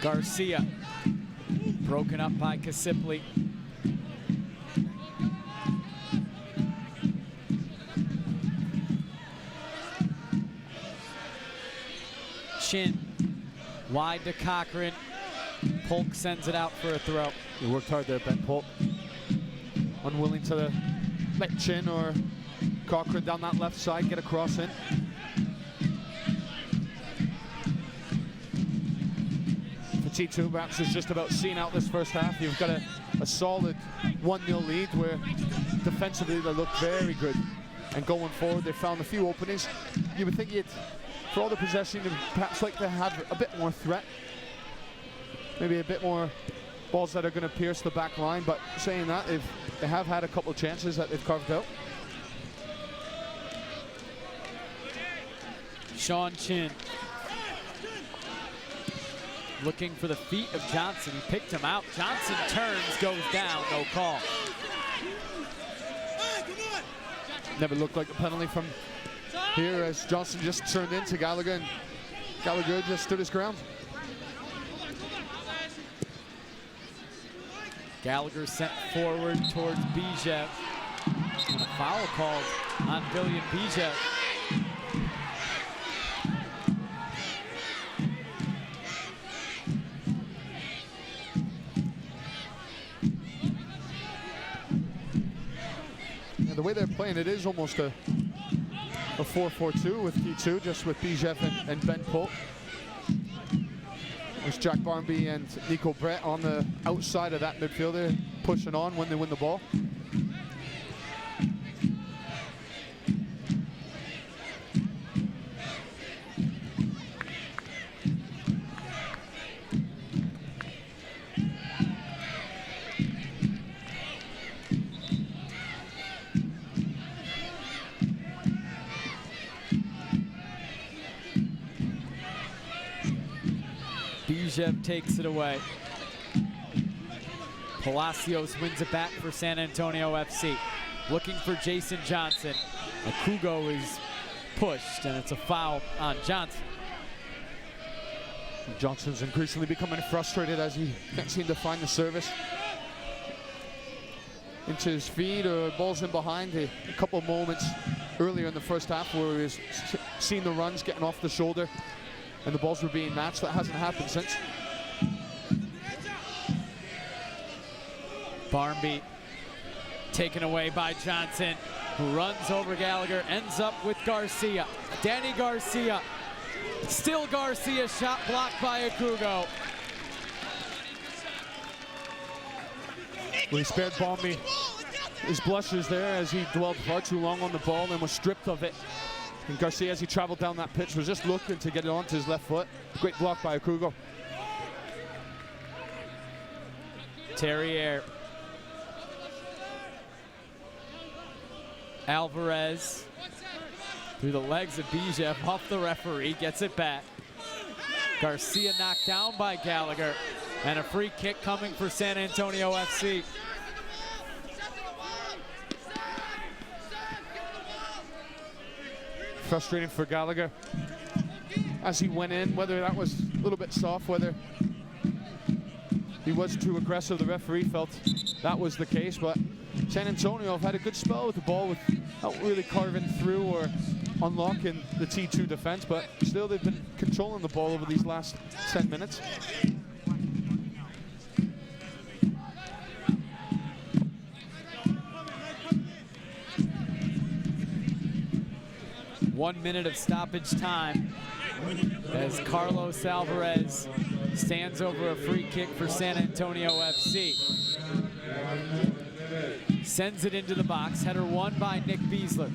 Garcia, broken up by Kasipli. Chin, wide to Cochran. Polk sends it out for a throw. He worked hard there, Ben Polk. Unwilling to let Chin or Cochran down that left side get a cross in. T2 perhaps is just about seeing out this first half. You've got a solid 1-0 lead where defensively they look very good. And going forward, they found a few openings. You would think for all the possession, you'd perhaps like to have a bit more threat. Maybe a bit more balls that are going to pierce the back line. But saying that, they have had a couple of chances that they've carved out. Sean Chin looking for the feet of Johnson. He picked him out. Johnson turns, goes down, no call. Never looked like a penalty from here as Johnson just turned into Gallagher, and Gallagher just stood his ground. Gallagher sent forward towards Bijev. And a foul called on Villian Bijev. way they're playing, it is almost a 4-4-2 with T2, just with Bijev and Ben Polk. There's Jack Barmby and Nico Brett on the outside of that midfielder, pushing on when they win the ball. Bijev takes it away. Palacios wins it back for San Antonio FC. Looking for Jason Johnson. Akugo is pushed, and it's a foul on Johnson. Johnson's increasingly becoming frustrated as he can't seem to find the service into his feet or balls in behind. A couple of moments earlier in the first half where he was seeing the runs getting off the shoulder and the balls were being matched. That hasn't happened since. Barmby taken away by Johnson, who runs over Gallagher, ends up with Garcia. Danny Garcia. Still Garcia, shot blocked by Akugo. Well, he spared Barmby his blushes there as he dwelled far too long on the ball and was stripped of it. And Garcia, as he traveled down that pitch, was just looking to get it onto his left foot. Great block by Akugo. Terrier. Alvarez through the legs of Bijev, off the referee, gets it back. Garcia knocked down by Gallagher, and a free kick coming for San Antonio FC. Frustrating for Gallagher as he went in, whether that was a little bit soft, whether he was too aggressive. The referee felt that was the case, but San Antonio have had a good spell with the ball without really carving through or unlocking the T2 defense, but still they've been controlling the ball over these last 10 minutes. One minute of stoppage time as Carlos Alvarez stands over a free kick for San Antonio FC. Sends it into the box. Header won by Nick Beasler.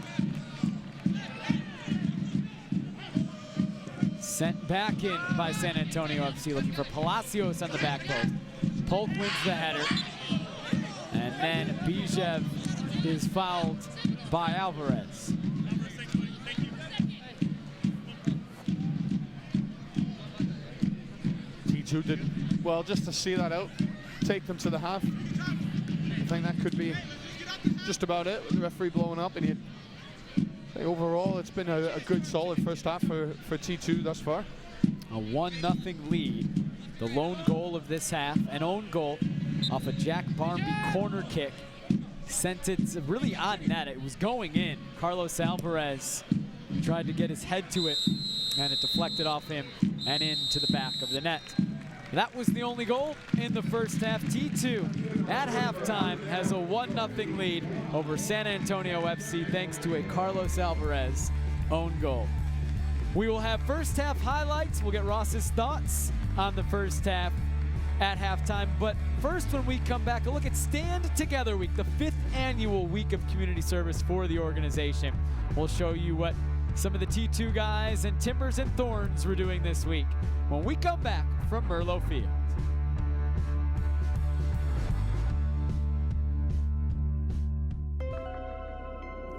Sent back in by San Antonio FC, looking for Palacios on the back post. Polk wins the header. And then Bijev is fouled by Alvarez. T2 did well just to see that out, take them to the half. I think that could be just about it with the referee blowing up. And overall, it's been a good, solid first half for T2 thus far. A 1-0 lead. The lone goal of this half, an own goal off a Jack Barmby corner kick. Sent it really on net. It was going in. Carlos Alvarez tried to get his head to it, and it deflected off him and into the back of the net. That was the only goal in the first half. T2 at halftime has a 1-0 lead over San Antonio FC thanks to a Carlos Alvarez own goal. We will have first half highlights. We'll get Ross's thoughts on the first half at halftime. But first, when we come back, a look at Stand Together Week, the 5th annual week of community service for the organization. We'll show you what some of the T2 guys and Timbers and Thorns were doing this week when we come back from Merlo Field.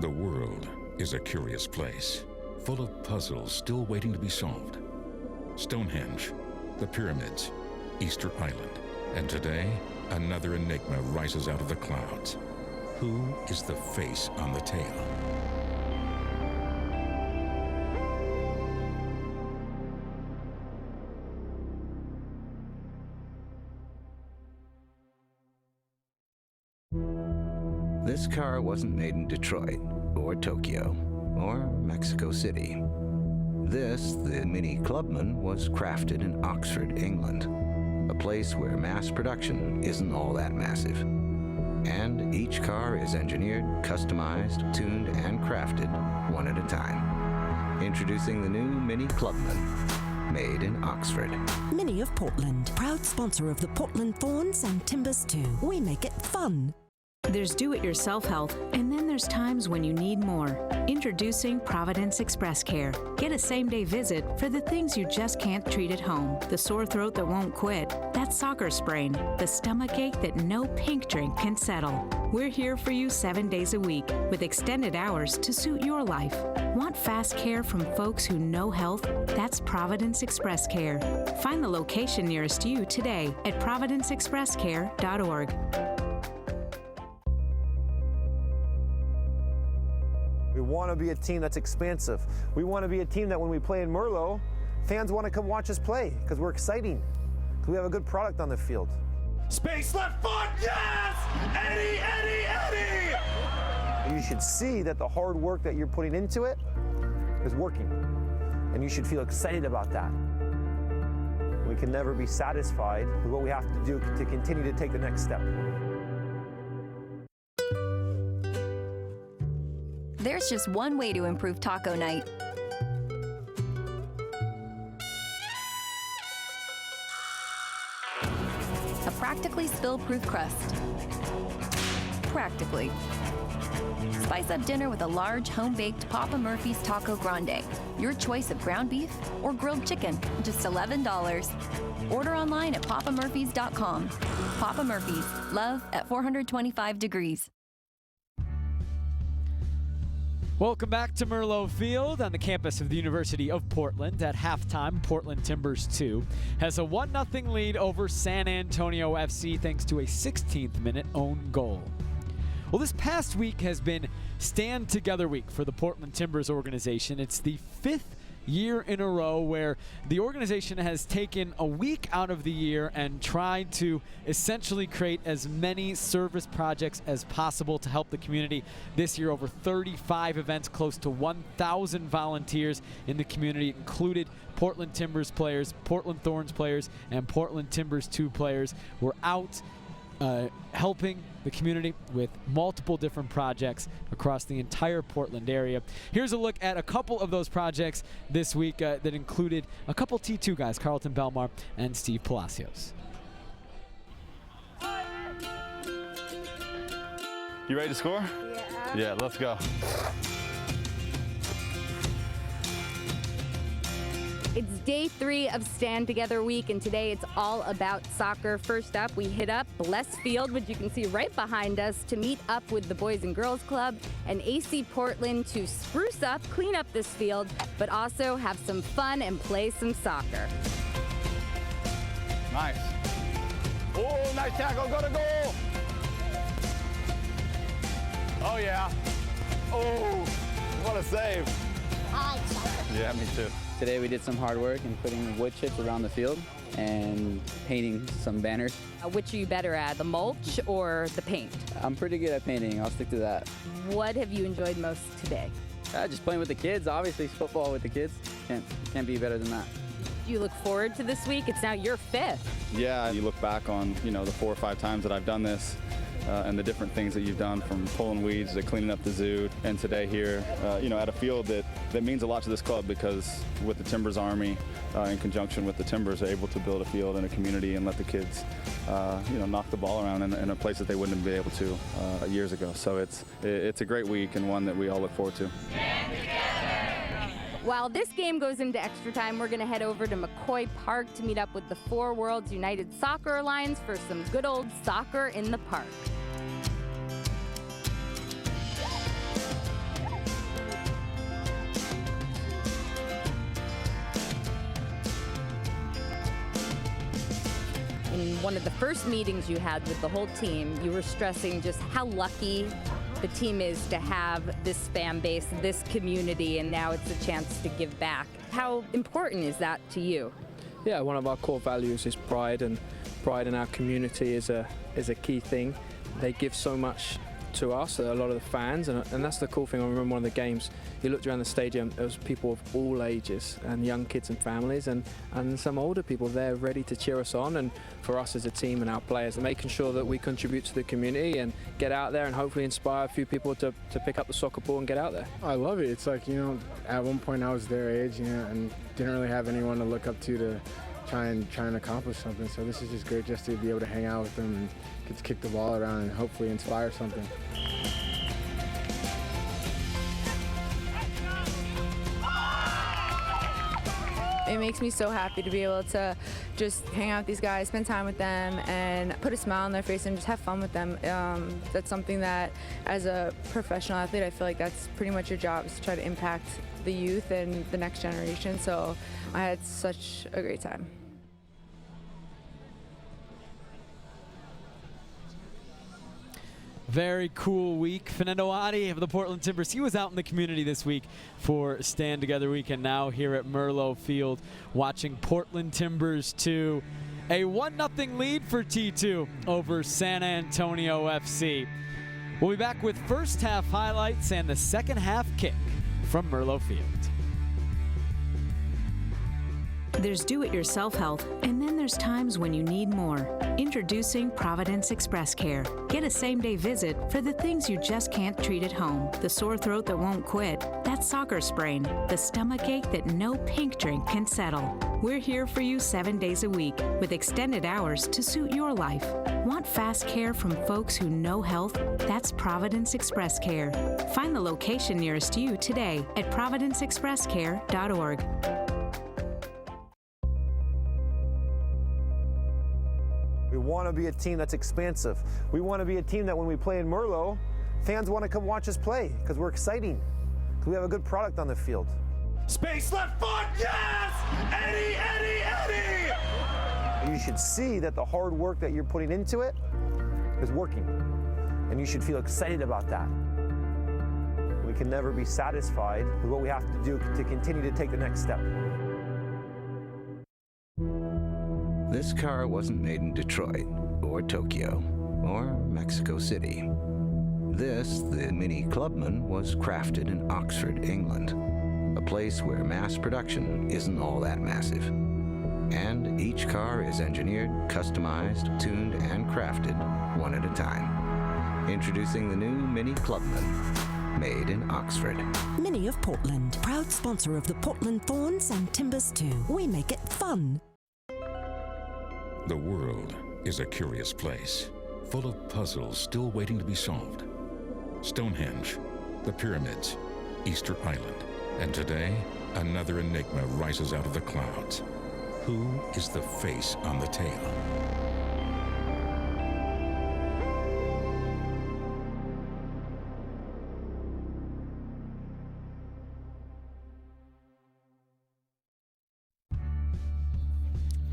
The world is a curious place, full of puzzles still waiting to be solved. Stonehenge, the pyramids, Easter Island, and today, another enigma rises out of the clouds. Who is the face on the tail? This car wasn't made in Detroit, or Tokyo, or Mexico City. This, the Mini Clubman, was crafted in Oxford, England, a place where mass production isn't all that massive. And each car is engineered, customized, tuned, and crafted one at a time. Introducing the new Mini Clubman, made in Oxford. Mini of Portland, proud sponsor of the Portland Thorns and Timbers 2. We make it fun. There's do-it-yourself health, and then there's times when you need more. Introducing Providence Express Care. Get a same-day visit for the things you just can't treat at home. The sore throat that won't quit, that soccer sprain, the stomach ache that no pink drink can settle. We're here for you 7 days a week with extended hours to suit your life. Want fast care from folks who know health? That's Providence Express Care. Find the location nearest you today at providenceexpresscare.org. We want to be a team that's expansive. We want to be a team that when we play in Merlot, fans want to come watch us play because we're exciting, because we have a good product on the field. Space left foot, yes! Eddie, Eddie, Eddie! You should see that the hard work that you're putting into it is working, and you should feel excited about that. We can never be satisfied with what we have to do to continue to take the next step. There's just one way to improve taco night. A practically spill-proof crust. Practically. Spice up dinner with a large home-baked Papa Murphy's Taco Grande. Your choice of ground beef or grilled chicken, just $11. Order online at papamurphys.com. Papa Murphy's, love at 425 degrees. Welcome back to Merlot Field on the campus of the University of Portland. At halftime, Portland Timbers 2 has a 1-0 lead over San Antonio FC thanks to a 16th-minute own goal. Well, this past week has been Stand Together Week for the Portland Timbers organization. It's the 5th year in a row where the organization has taken a week out of the year and tried to essentially create as many service projects as possible to help the community. This year, over 35 events, close to 1,000 volunteers in the community. It included Portland Timbers players, Portland Thorns players, and Portland Timbers 2 players were out helping the community with multiple different projects across the entire Portland area. Here's a look at a couple of those projects this week that included a couple T2 guys, Carlton Belmar and Steve Palacios. You ready to score? Yeah. Yeah, let's go. It's day 3 of Stand Together Week, and today it's all about soccer. First up, we hit up Bless Field, which you can see right behind us, to meet up with the Boys and Girls Club and AC Portland to spruce up, clean up this field, but also have some fun and play some soccer. Nice. Oh, nice tackle, go to goal. Oh, yeah. Oh, what a save. I like soccer. Yeah, me too. Today we did some hard work in putting wood chips around the field and painting some banners. Which are you better at, the mulch or the paint? I'm pretty good at painting. I'll stick to that. What have you enjoyed most today? Just playing with the kids. Obviously, football with the kids. Can't be better than that. Do you look forward to this week? It's now your 5th. Yeah, you look back on, the 4 or 5 times that I've done this and the different things that you've done, from pulling weeds to cleaning up the zoo, and today here, at a field that means a lot to this club, because with the Timbers Army, in conjunction with the Timbers, are able to build a field in a community and let the kids, knock the ball around in a place that they wouldn't be able to years ago. So it's a great week and one that we all look forward to. While this game goes into extra time, we're going to head over to McCoy Park to meet up with the Four Worlds United Soccer Alliance for some good old soccer in the park. In one of the first meetings you had with the whole team, you were stressing just how lucky the team is to have this fan base, this community, and now it's a chance to give back. How important is that to you? Yeah, one of our core values is pride, and pride in our community is a key thing. They give so much to us, a lot of the fans, and that's the cool thing. I remember one of the games, you looked around the stadium, there was people of all ages, and young kids and families, and some older people there ready to cheer us on, and for us as a team and our players, and making sure that we contribute to the community and get out there and hopefully inspire a few people to pick up the soccer ball and get out there. I love it. It's like, at one point I was their age, and didn't really have anyone to look up to try and accomplish something. So this is just great just to be able to hang out with them and get to kick the ball around and hopefully inspire something. It makes me so happy to be able to just hang out with these guys, spend time with them, and put a smile on their face and just have fun with them. That's something that, as a professional athlete, I feel like that's pretty much your job, is to try to impact the youth and the next generation. So I had such a great time. Very cool week. Fernando Adi of the Portland Timbers, he was out in the community this week for Stand Together Week, and now here at Merlo Field watching Portland Timbers 2. A 1-0 lead for T2 over San Antonio FC. We'll be back with first half highlights and the second half kick from Merlo Field. There's do-it-yourself health, and then there's times when you need more. Introducing Providence Express Care. Get a same-day visit for the things you just can't treat at home. The sore throat that won't quit, that soccer sprain, the stomach ache that no pink drink can settle. We're here for you 7 days a week with extended hours to suit your life. Want fast care from folks who know health? That's Providence Express Care. Find the location nearest you today at providenceexpresscare.org. We want to be a team that's expansive. We want to be a team that when we play in Merlo, fans want to come watch us play because we're exciting, because we have a good product on the field. Space left foot, yes! Eddie, Eddie, Eddie! You should see that the hard work that you're putting into it is working, and you should feel excited about that. We can never be satisfied with what we have to do to continue to take the next step. This car wasn't made in Detroit, or Tokyo, or Mexico City. This, the Mini Clubman, was crafted in Oxford, England, a place where mass production isn't all that massive. And each car is engineered, customized, tuned, and crafted one at a time. Introducing the new Mini Clubman, made in Oxford. Mini of Portland, proud sponsor of the Portland Thorns and Timbers 2. We make it fun. The world is a curious place, full of puzzles still waiting to be solved. Stonehenge, the pyramids, Easter Island, and today, another enigma rises out of the clouds. Who is the face on the tail?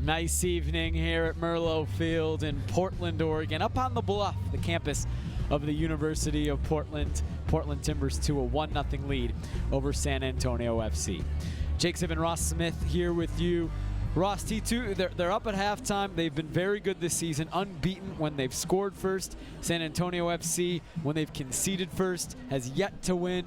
Nice evening here at Merlo Field in Portland, Oregon. Up on the bluff, the campus of the University of Portland. Portland Timbers to a 1-0 lead over San Antonio FC. Jake Ziv and Ross Smith here with you. Ross, T2, they're up at halftime. They've been very good this season, unbeaten when they've scored first. San Antonio FC, when they've conceded first, has yet to win.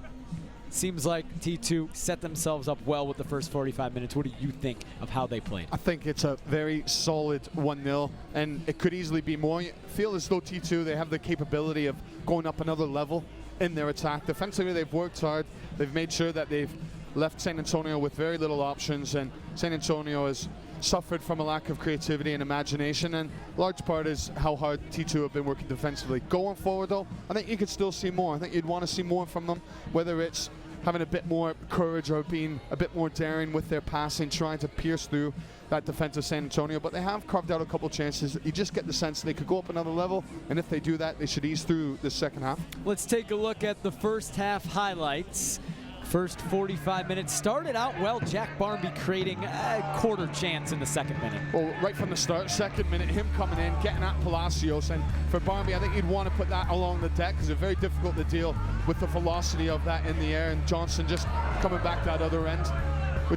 Seems like T2 set themselves up well with the first 45 minutes. What do you think of how they played? I think it's a very solid 1-0, and it could easily be more. I feel as though T2, they have the capability of going up another level in their attack. Defensively, they've worked hard. They've made sure that they've left San Antonio with very little options, and San Antonio has suffered from a lack of creativity and imagination, and large part is how hard T2 have been working defensively. Going forward, though, I think you could still see more. I think you'd want to see more from them, whether it's having a bit more courage or being a bit more daring with their passing, trying to pierce through that defensive San Antonio. But they have carved out a couple chances. You just get the sense they could go up another level, and if they do that, they should ease through the second half. Let's take a look at the first half highlights. First 45 minutes started out well. Jack Barmby creating a quarter chance in the second minute. Well, right from the start, second minute, him coming in, getting at Palacios, and for Barmby, I think you'd want to put that along the deck because it's very difficult to deal with the velocity of that in the air, and Johnson just coming back that other end.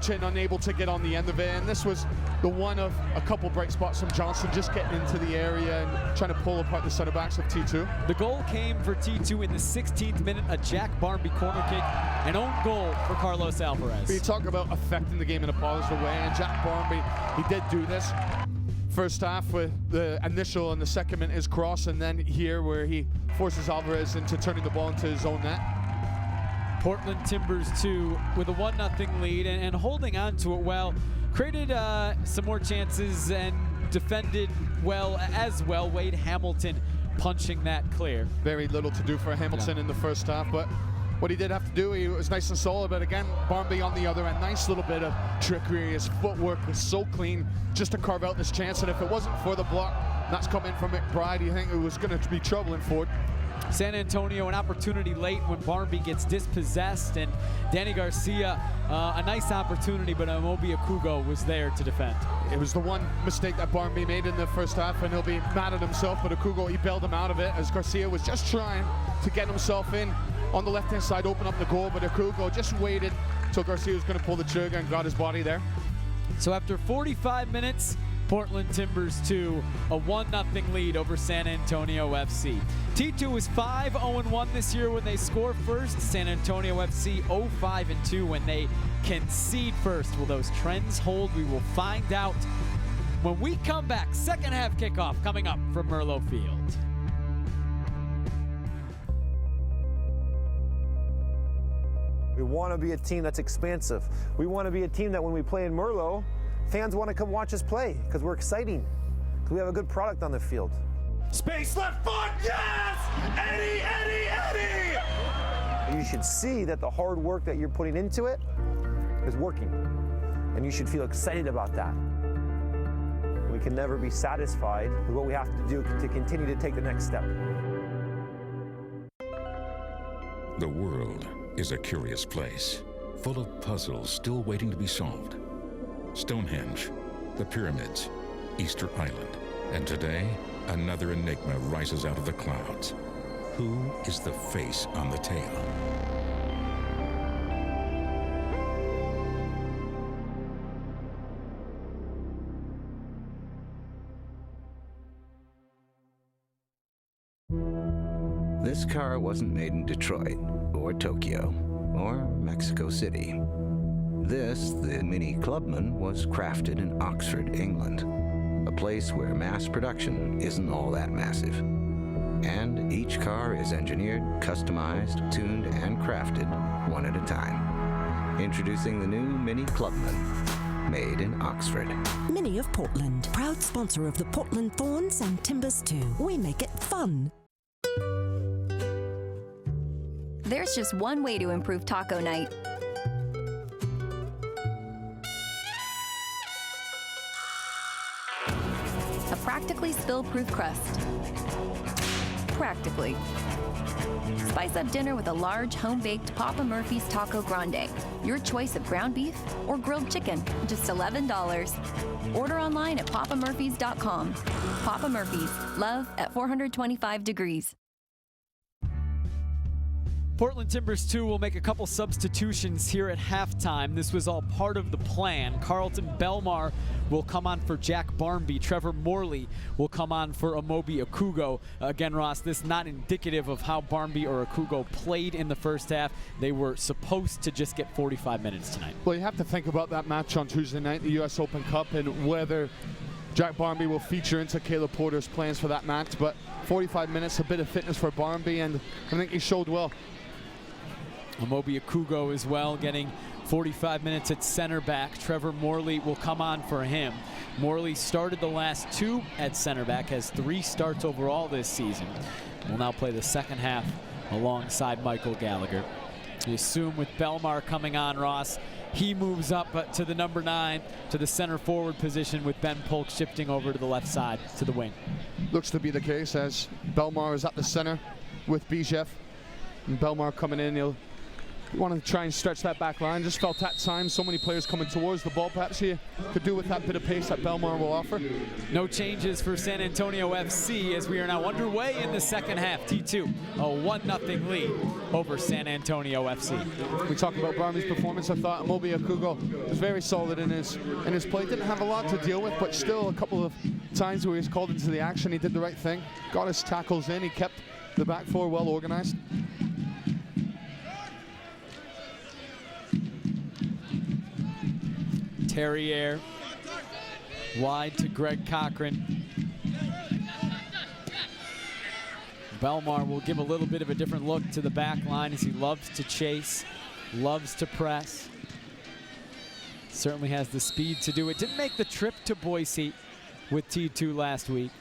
Chin unable to get on the end of it, and this was the one of a couple bright spots from Johnson just getting into the area and trying to pull apart the center backs of T2. The goal came for T2 in the 16th minute, a Jack Barmby corner kick, an own goal for Carlos Alvarez. We talk about affecting the game in a positive way, and Jack Barmby, he did do this. First half with the initial and the second minute is cross, and then here where he forces Alvarez into turning the ball into his own net. Portland Timbers 2 with a 1-0 lead and holding on to it well. Created some more chances and defended well as well. Wade Hamilton punching that clear. Very little to do for Hamilton in the first half, but what he did have to do, he was nice and solid, but again, Barmby on the other end, nice little bit of trickery. His footwork was so clean just to carve out this chance, and if it wasn't for the block that's come in from McBride, you think it was going to be trouble in Ford. San Antonio, an opportunity late when Barmby gets dispossessed, and Danny Garcia, a nice opportunity, but Amobi Akugo was there to defend. It was the one mistake that Barmby made in the first half, and he'll be mad at himself, but Akugo, he bailed him out of it as Garcia was just trying to get himself in on the left-hand side, open up the goal, but Akugo just waited till Garcia was going to pull the trigger and got his body there. So after 45 minutes, Portland Timbers 2, a 1-0 lead over San Antonio FC. T2 was 5-0-1 this year when they score first. San Antonio FC 0-5-2 when they concede first. Will those trends hold? We will find out when we come back. Second half kickoff coming up from Merlo Field. We want to be a team that's expansive. We want to be a team that when we play in Merlo, fans want to come watch us play because we're exciting, because we have a good product on the field. Space left foot, yes! Eddie, Eddie, Eddie! You should see that the hard work that you're putting into it is working, and you should feel excited about that. We can never be satisfied with what we have to do to continue to take the next step. The world is a curious place, full of puzzles still waiting to be solved. Stonehenge, the pyramids, Easter Island, and today, another enigma rises out of the clouds. Who is the face on the tail? This car wasn't made in Detroit, or Tokyo, or Mexico City. This, the Mini Clubman, was crafted in Oxford, England, a place where mass production isn't all that massive. And each car is engineered, customized, tuned, and crafted one at a time. Introducing the new Mini Clubman, made in Oxford. Mini of Portland, proud sponsor of the Portland Thorns and Timbers 2. We make it fun. There's just one way to improve taco night. A practically spill-proof crust. Practically. Spice up dinner with a large home-baked Papa Murphy's Taco Grande. Your choice of ground beef or grilled chicken, just $11. Order online at papamurphys.com. Papa Murphy's, love at 425 degrees. Portland Timbers 2 will make a couple substitutions here at halftime. This was all part of the plan. Carlton Belmar will come on for Jack Barmby. Trevor Morley will come on for Amobi Akugo. Again, Ross, this not indicative of how Barmby or Akugo played in the first half. They were supposed to just get 45 minutes tonight. Well, you have to think about that match on Tuesday night, the U.S. Open Cup, and whether Jack Barmby will feature into Caleb Porter's plans for that match. But 45 minutes, a bit of fitness for Barmby, and I think he showed well. Amobi Akugo as well, getting 45 minutes at center back. Trevor Morley will come on for him. Morley started the last two at center back, has 3 starts overall this season. Will now play the second half alongside Michael Gallagher. You assume with Belmar coming on, Ross, he moves up to the number 9, to the center forward position, with Ben Polk shifting over to the left side, to the wing. Looks to be the case as Belmar is at the center with Bijev. And Belmar coming in, he'll You want to try and stretch that back line. Just felt at times so many players coming towards the ball. Perhaps you could do with that bit of pace that Belmar will offer. No changes for San Antonio FC as we are now underway in the second half. T2, a 1-0 lead over San Antonio FC. We talked about Barmy's performance. I thought Amobi Akugo was very solid in his play. Didn't have a lot to deal with, but still a couple of times where he was called into the action, he did the right thing. Got his tackles in. He kept the back four well organized. Terrier wide to Greg Cochran. Belmar will give a little bit of a different look to the back line as he loves to chase, loves to press. Certainly has the speed to do it. Didn't make the trip to Boise with T2 last week.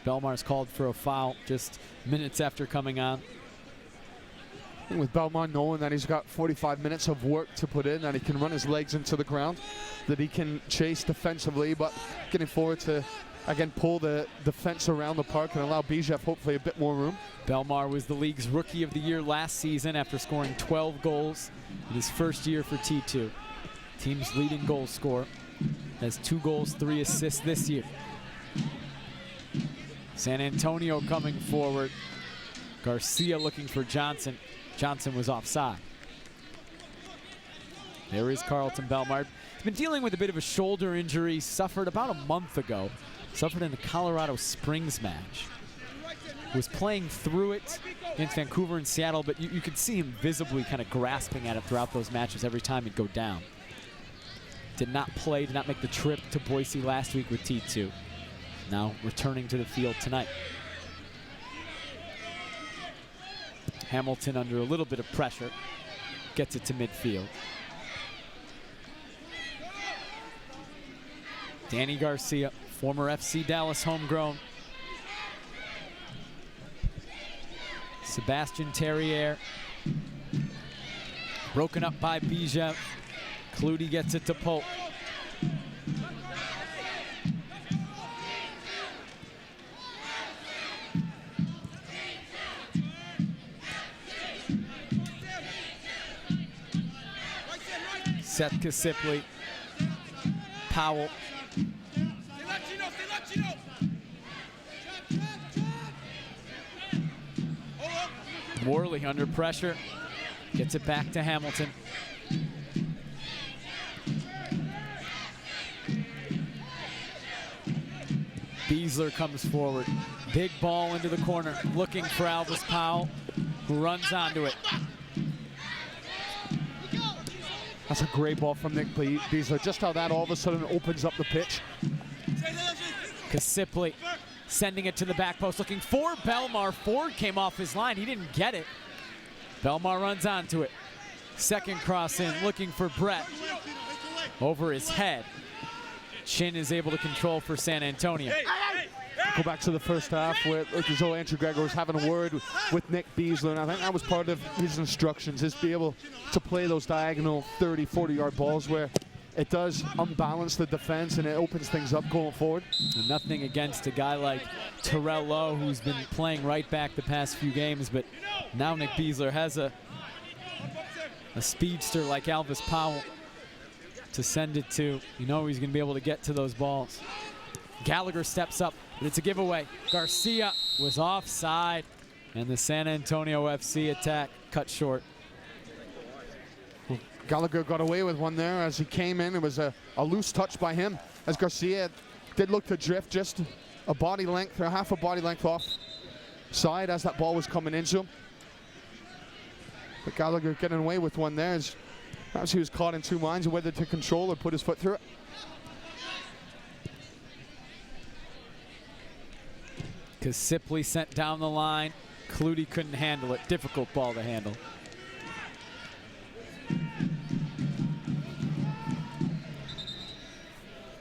Belmar's called for a foul just minutes after coming on. With Belmar knowing that he's got 45 minutes of work to put in, that he can run his legs into the ground, that he can chase defensively, but getting forward to, again, pull the defense around the park and allow Bijev hopefully a bit more room. Belmar was the league's Rookie of the Year last season after scoring 12 goals in his first year for T2. Team's leading goal scorer, has 2 goals, 3 assists this year. San Antonio coming forward. Garcia looking for Johnson. Johnson was offside. There is Carlton Belmar. He's been dealing with a bit of a shoulder injury, suffered about a month ago. Suffered in the Colorado Springs match. Was playing through it against Vancouver and Seattle, but you could see him visibly kind of grasping at it throughout those matches every time he'd go down. Did not play, did not make the trip to Boise last week with T2. Now returning to the field tonight. Hamilton under a little bit of pressure, gets it to midfield. Danny Garcia, former FC Dallas homegrown. Sebastian Terrier, broken up by Bijev. Clutie gets it to Polk. Seth Kasipli, Powell. Morley under pressure, gets it back to Hamilton. Beasler comes forward, big ball into the corner, looking for Alvis Powell, who runs onto it. That's a great ball from Nick Beasler. Just how that all of a sudden opens up the pitch. Kasipli sending it to the back post, looking for Belmar. Ford came off his line. He didn't get it. Belmar runs onto it. Second cross in, looking for Brett. Over his head. Chin is able to control for San Antonio. Go back to the first half where Andrew Gregor was having a word with Nick Beasler, and I think that was part of his instructions, is be able to play those diagonal 30, 40-yard balls where it does unbalance the defense and it opens things up going forward. And nothing against a guy like Terrell Lowe, who's been playing right back the past few games, but now Nick Beasler has a speedster like Alvis Powell to send it to. You know he's going to be able to get to those balls. Gallagher steps up, but it's a giveaway. Garcia was offside, and the San Antonio FC attack cut short. Gallagher got away with one there as he came in. It was a loose touch by him, as Garcia did look to drift just a body length or half a body length off side as that ball was coming into him. But Gallagher getting away with one there, as perhaps he was caught in 2 minds of whether to control or put his foot through it. Kasipli sent down the line. Clutie couldn't handle it. Difficult ball to handle.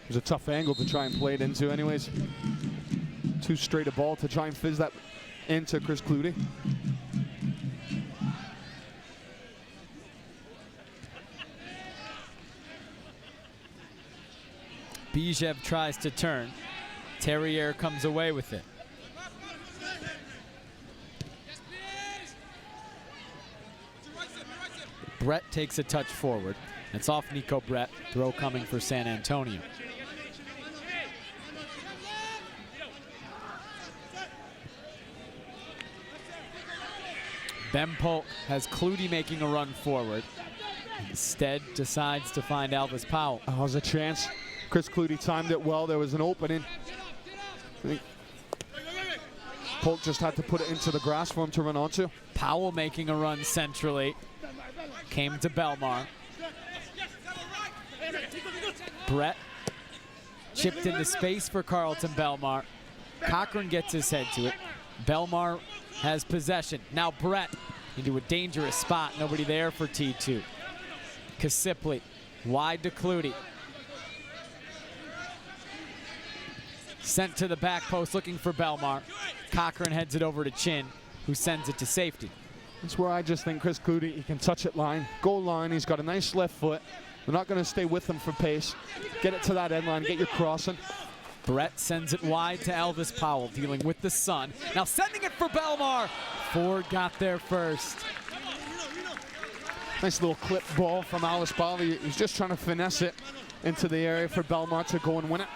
It was a tough angle to try and play it into anyways. Too straight a ball to try and fizz that into Chris Clutie. Bijev tries to turn. Terrier comes away with it. Brett takes a touch forward. It's off Nico Brett. Throw coming for San Antonio. Ben Polk has Clutie making a run forward. Instead decides to find Elvis Powell. Oh, there's a chance. Chris Clutie timed it well. There was an opening. I think Polk just had to put it into the grass for him to run onto. Powell making a run centrally. Came to Belmar. Brett chipped into space for Carlton Belmar. Cochran gets his head to it. Belmar has possession. Now Brett into a dangerous spot. Nobody there for T2. Kasipli wide to Clutie. Sent to the back post looking for Belmar. Cochran heads it over to Chin, who sends it to safety. That's where I just think Chris Clutie, he can touch it line, goal line. He's got a nice left foot. They're not going to stay with him for pace. Get it to that end line, get your crossing. Brett sends it wide to Elvis Powell, dealing with the sun. Now sending it for Belmar. Ford got there first. Nice little clip ball from Elvis Powell. He's just trying to finesse it into the area for Belmar to go and win it.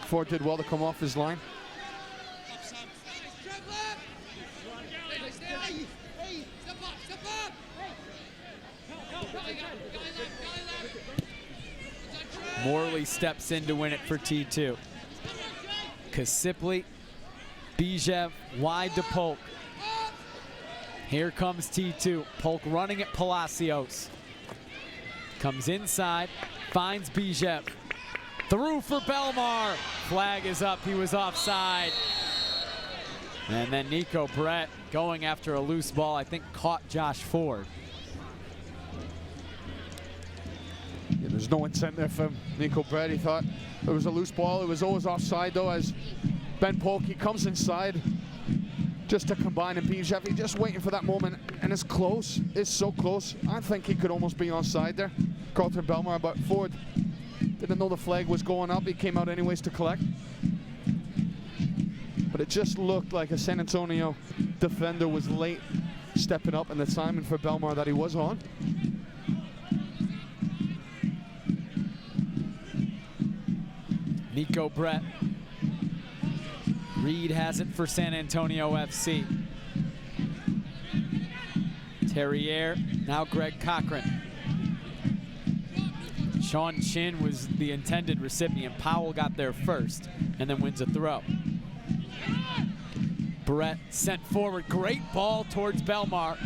Ford did well to come off his line. Morley steps in to win it for T2. Kasipli, Bijev wide to Polk. Here comes T2. Polk running at Palacios. Comes inside, finds Bijev. Through for Belmar. Flag is up, he was offside. And then Nico Brett going after a loose ball, I think caught Josh Ford. Yeah, there's no intent there for Nico Brett. He thought it was a loose ball. It was always offside though, as Ben Polk, he comes inside just to combine, and Bijev, he's just waiting for that moment, and it's close. It's so close. I think he could almost be onside there. Carlton Belmar, but Ford didn't know the flag was going up. He came out anyways to collect. But it just looked like a San Antonio defender was late stepping up in the timing for Belmar that he was on. Nico Brett. Reed has it for San Antonio FC. Terrier, now Greg Cochran. Sean Chin was the intended recipient. Powell got there first and then wins a throw. Brett sent forward, great ball towards Belmar.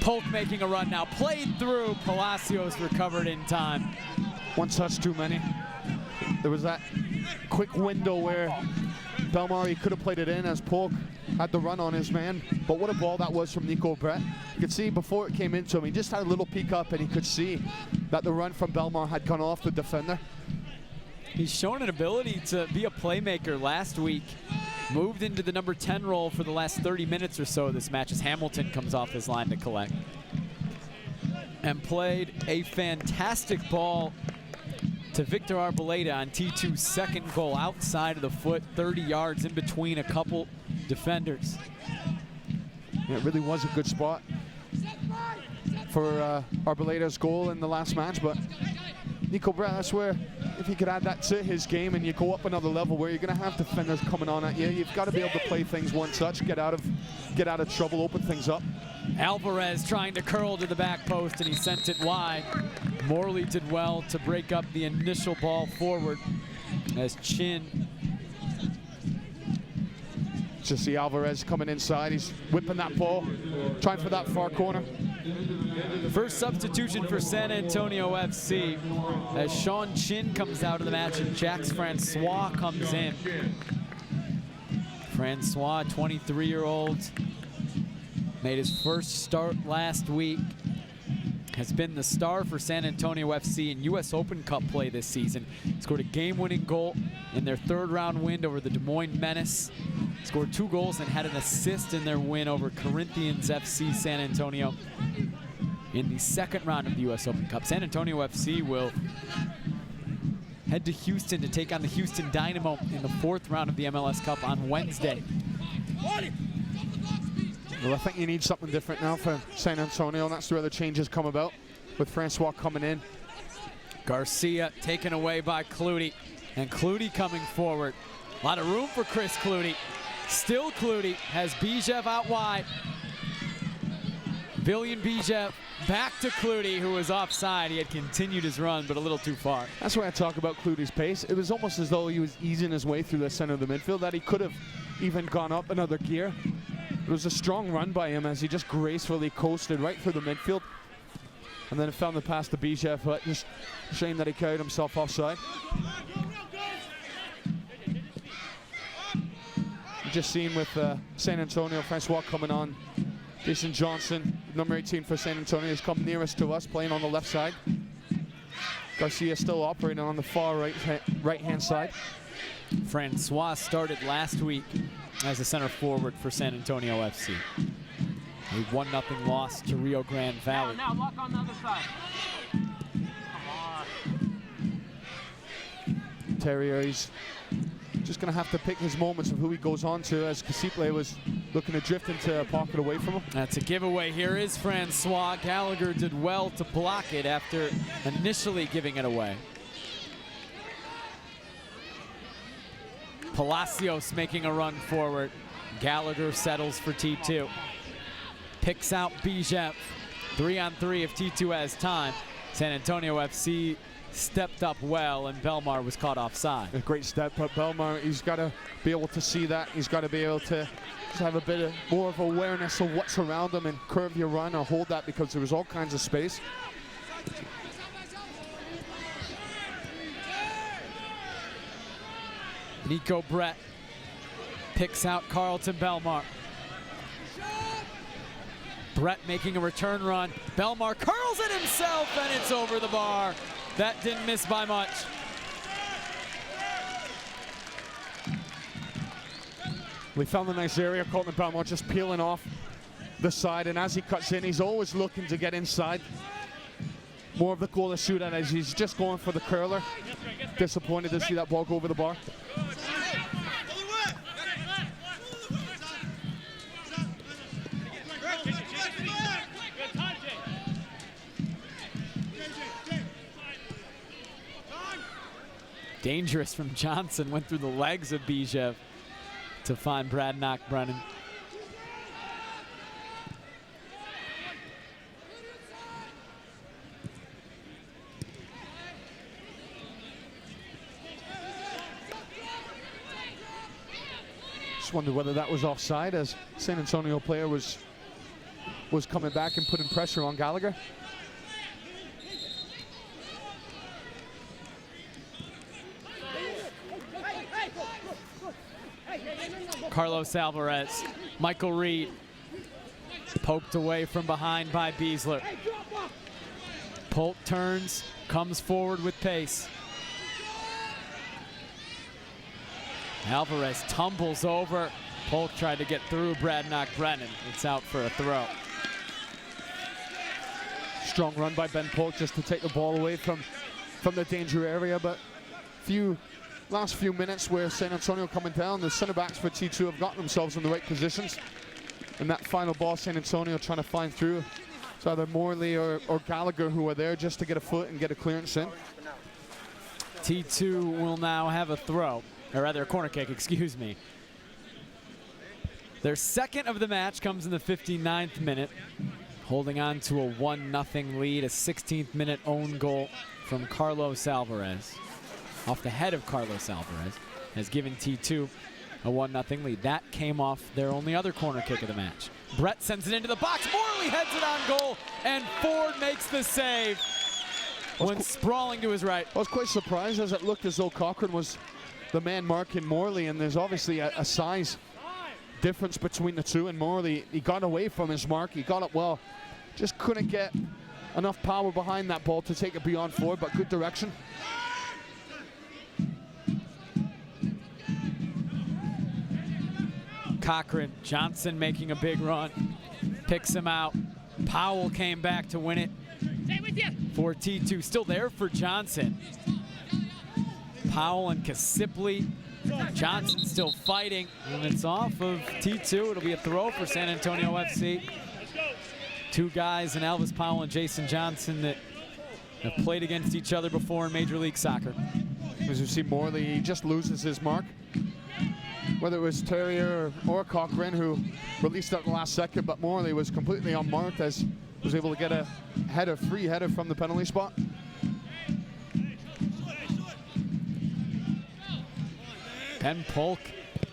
Polk making a run now, played through. Palacios recovered in time. One touch too many. There was that quick window where Belmar, he could have played it in as Polk had the run on his man. But what a ball that was from Nico Brett. You could see before it came into him, he just had a little peek up and he could see that the run from Belmar had gone off the defender. He's shown an ability to be a playmaker last week. Moved into the number 10 role for the last 30 minutes or so of this match as Hamilton comes off his line to collect. And played a fantastic ball to Victor Arboleda on T2's second goal, outside of the foot, 30 yards in between a couple defenders. Yeah, it really was a good spot for Arboleda's goal in the last match, but Nico Brett, that's where if he could add that to his game and you go up another level where you're going to have defenders coming on at you, you've got to be able to play things one touch, get out of trouble, open things up. Alvarez trying to curl to the back post and he sent it wide. Morley did well to break up the initial ball forward as Chin. Just see Alvarez coming inside, he's whipping that ball, trying for that far corner. First substitution for San Antonio FC as Sean Chin comes out of the match and Jax Francois comes in. Francois, 23-year-old, made his first start last week. Has been the star for San Antonio FC in U.S. Open Cup play this season. Scored a game-winning goal in their third-round win over the Des Moines Menace. Scored 2 goals and had an assist in their win over Corinthians FC San Antonio in the second round of the U.S. Open Cup. San Antonio FC will head to Houston to take on the Houston Dynamo in the 4th round of the MLS Cup on Wednesday. Well, I think you need something different now for San Antonio, and that's where the changes come about, with Francois coming in. Garcia taken away by Cloutey, and Cloutey coming forward. A lot of room for Chris Cloutey. Still Cloutey has Bijev out wide. Villian Bijev back to Cloutey, who was offside. He had continued his run, but a little too far. That's why I talk about Cloutey's pace. It was almost as though he was easing his way through the center of the midfield, that he could have even gone up another gear. It was a strong run by him as he just gracefully coasted right through the midfield. And then it found the pass to Bijev, but just a shame that he carried himself offside. Just seen with San Antonio, Francois coming on. Jason Johnson, number 18 for San Antonio, has come nearest to us, playing on the left side. Garcia still operating on the far right-hand side. Francois started last week as a center forward for San Antonio FC. A 1-0 loss to Rio Grande Valley. Now lock on the other side. Terrier, he's just going to have to pick his moments of who he goes on to, as Casiple was looking to drift into a pocket away from him. That's a giveaway. Here is Francois. Gallagher did well to block it after initially giving it away. Palacios making a run forward. Gallagher settles for T2. Picks out Bijev. 3-on-3 if T2 has time. San Antonio FC stepped up well, and Belmar was caught offside. A great step, but Belmar, he's got to be able to see that. He's got to be able to just have a bit more of awareness of what's around him and curve your run or hold that, because there was all kinds of space. Nico Brett picks out Carlton Belmar. Brett making a return run. Belmar curls it himself, and it's over the bar. That didn't miss by much. We found a nice area. Carlton Belmar just peeling off the side, and as he cuts in, he's always looking to get inside. More of the goal to shoot at as he's just going for the curler. Disappointed to see that ball go over the bar. Dangerous from Johnson, went through the legs of Bijev to find Brad Knockbrennan. Just wondered whether that was offside, as San Antonio player was coming back and putting pressure on Gallagher. Carlos Alvarez, Michael Reed, poked away from behind by Beasler. Polk turns, comes forward with pace. Alvarez tumbles over. Polk tried to get through Brad Knockbrennan. It's out for a throw. Strong run by Ben Polk just to take the ball away from the danger area, but last few minutes where San Antonio coming down, the center backs for T2 have gotten themselves in the right positions. And that final ball, San Antonio trying to find through. It's either Morley or Gallagher who are there just to get a foot and get a clearance in. T2 will now have a throw, or rather a corner kick, excuse me. Their second of the match comes in the 59th minute, holding on to a 1-0 lead, a 16th minute own goal from Carlos Alvarez. Off the head of Carlos Alvarez, has given T2 a 1-0 lead. That came off their only other corner kick of the match. Brett sends it into the box. Morley heads it on goal, and Ford makes the save when sprawling to his right. I was quite surprised, as it looked as though Cochran was the man marking Morley, and there's obviously a size difference between the two, and Morley, he got away from his mark. He got it well. Just couldn't get enough power behind that ball to take it beyond Ford, but good direction. Cochran, Johnson making a big run, picks him out. Powell came back to win it for T2. Still there for Johnson. Powell and Casiple Johnson still fighting, and it's off of T2. It'll be a throw for San Antonio FC. Two guys in Elvis Powell and Jason Johnson that have played against each other before in Major League Soccer. As you see, Morley, he just loses his mark. Whether it was Terrier or Cochran who released at the last second, but Morley was completely unmarked as was able to get a header, free header from the penalty spot. Ben Polk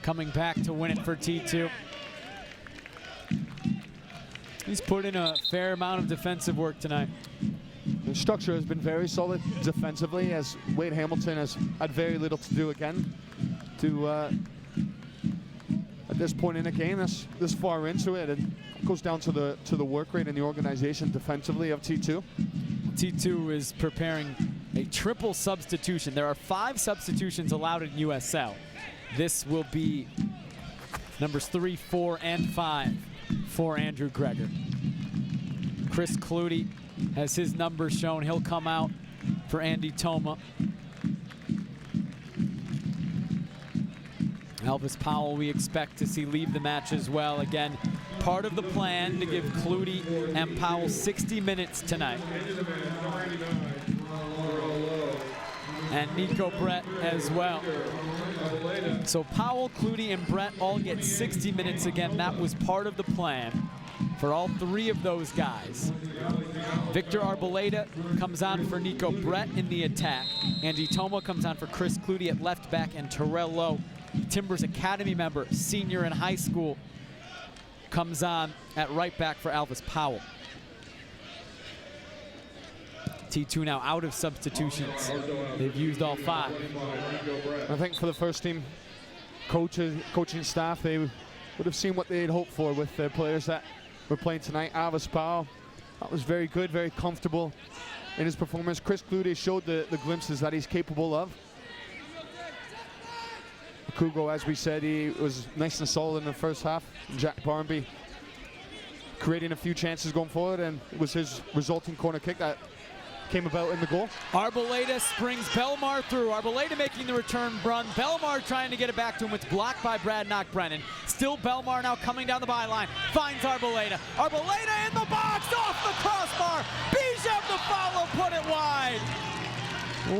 coming back to win it for T2. He's put in a fair amount of defensive work tonight. The structure has been very solid defensively, as Wade Hamilton has had very little to do again to at this point in the game, this far into it. It goes down to the work rate and the organization defensively of T2. T2 is preparing a triple substitution. There are 5 substitutions allowed in USL. This will be numbers 3, 4, and 5 for Andrew Greger. Chris Clutie has his numbers shown. He'll come out for Andy Toma. Elvis Powell we expect to see leave the match as well. Again, part of the plan to give Clutie and Powell 60 minutes tonight. And Nico Brett as well. So Powell, Clutie, and Brett all get 60 minutes again. That was part of the plan for all 3 of those guys. Victor Arboleda comes on for Nico Brett in the attack. Andy Toma comes on for Chris Clutie at left back, and Terrell Lowe, Timbers Academy member, senior in high school, comes on at right back for Elvis Powell. T2 now out of substitutions. They've used all 5. I think for the first team coaching staff, they would have seen what they'd hoped for with their players that were playing tonight. Elvis Powell, that was very good, very comfortable in his performance. Chris Clutie showed the glimpses that he's capable of. Kugo, as we said, he was nice and solid in the first half. Jack Barmby creating a few chances going forward, and it was his resulting corner kick that came about in the goal. Arboleda springs Belmar through. Arboleda making the return run. Belmar trying to get it back to him. It's blocked by Brad Knock-Brennan. Still Belmar now coming down the byline. Finds Arboleda. Arboleda in the box, off the crossbar. Bijev the follow, put it wide.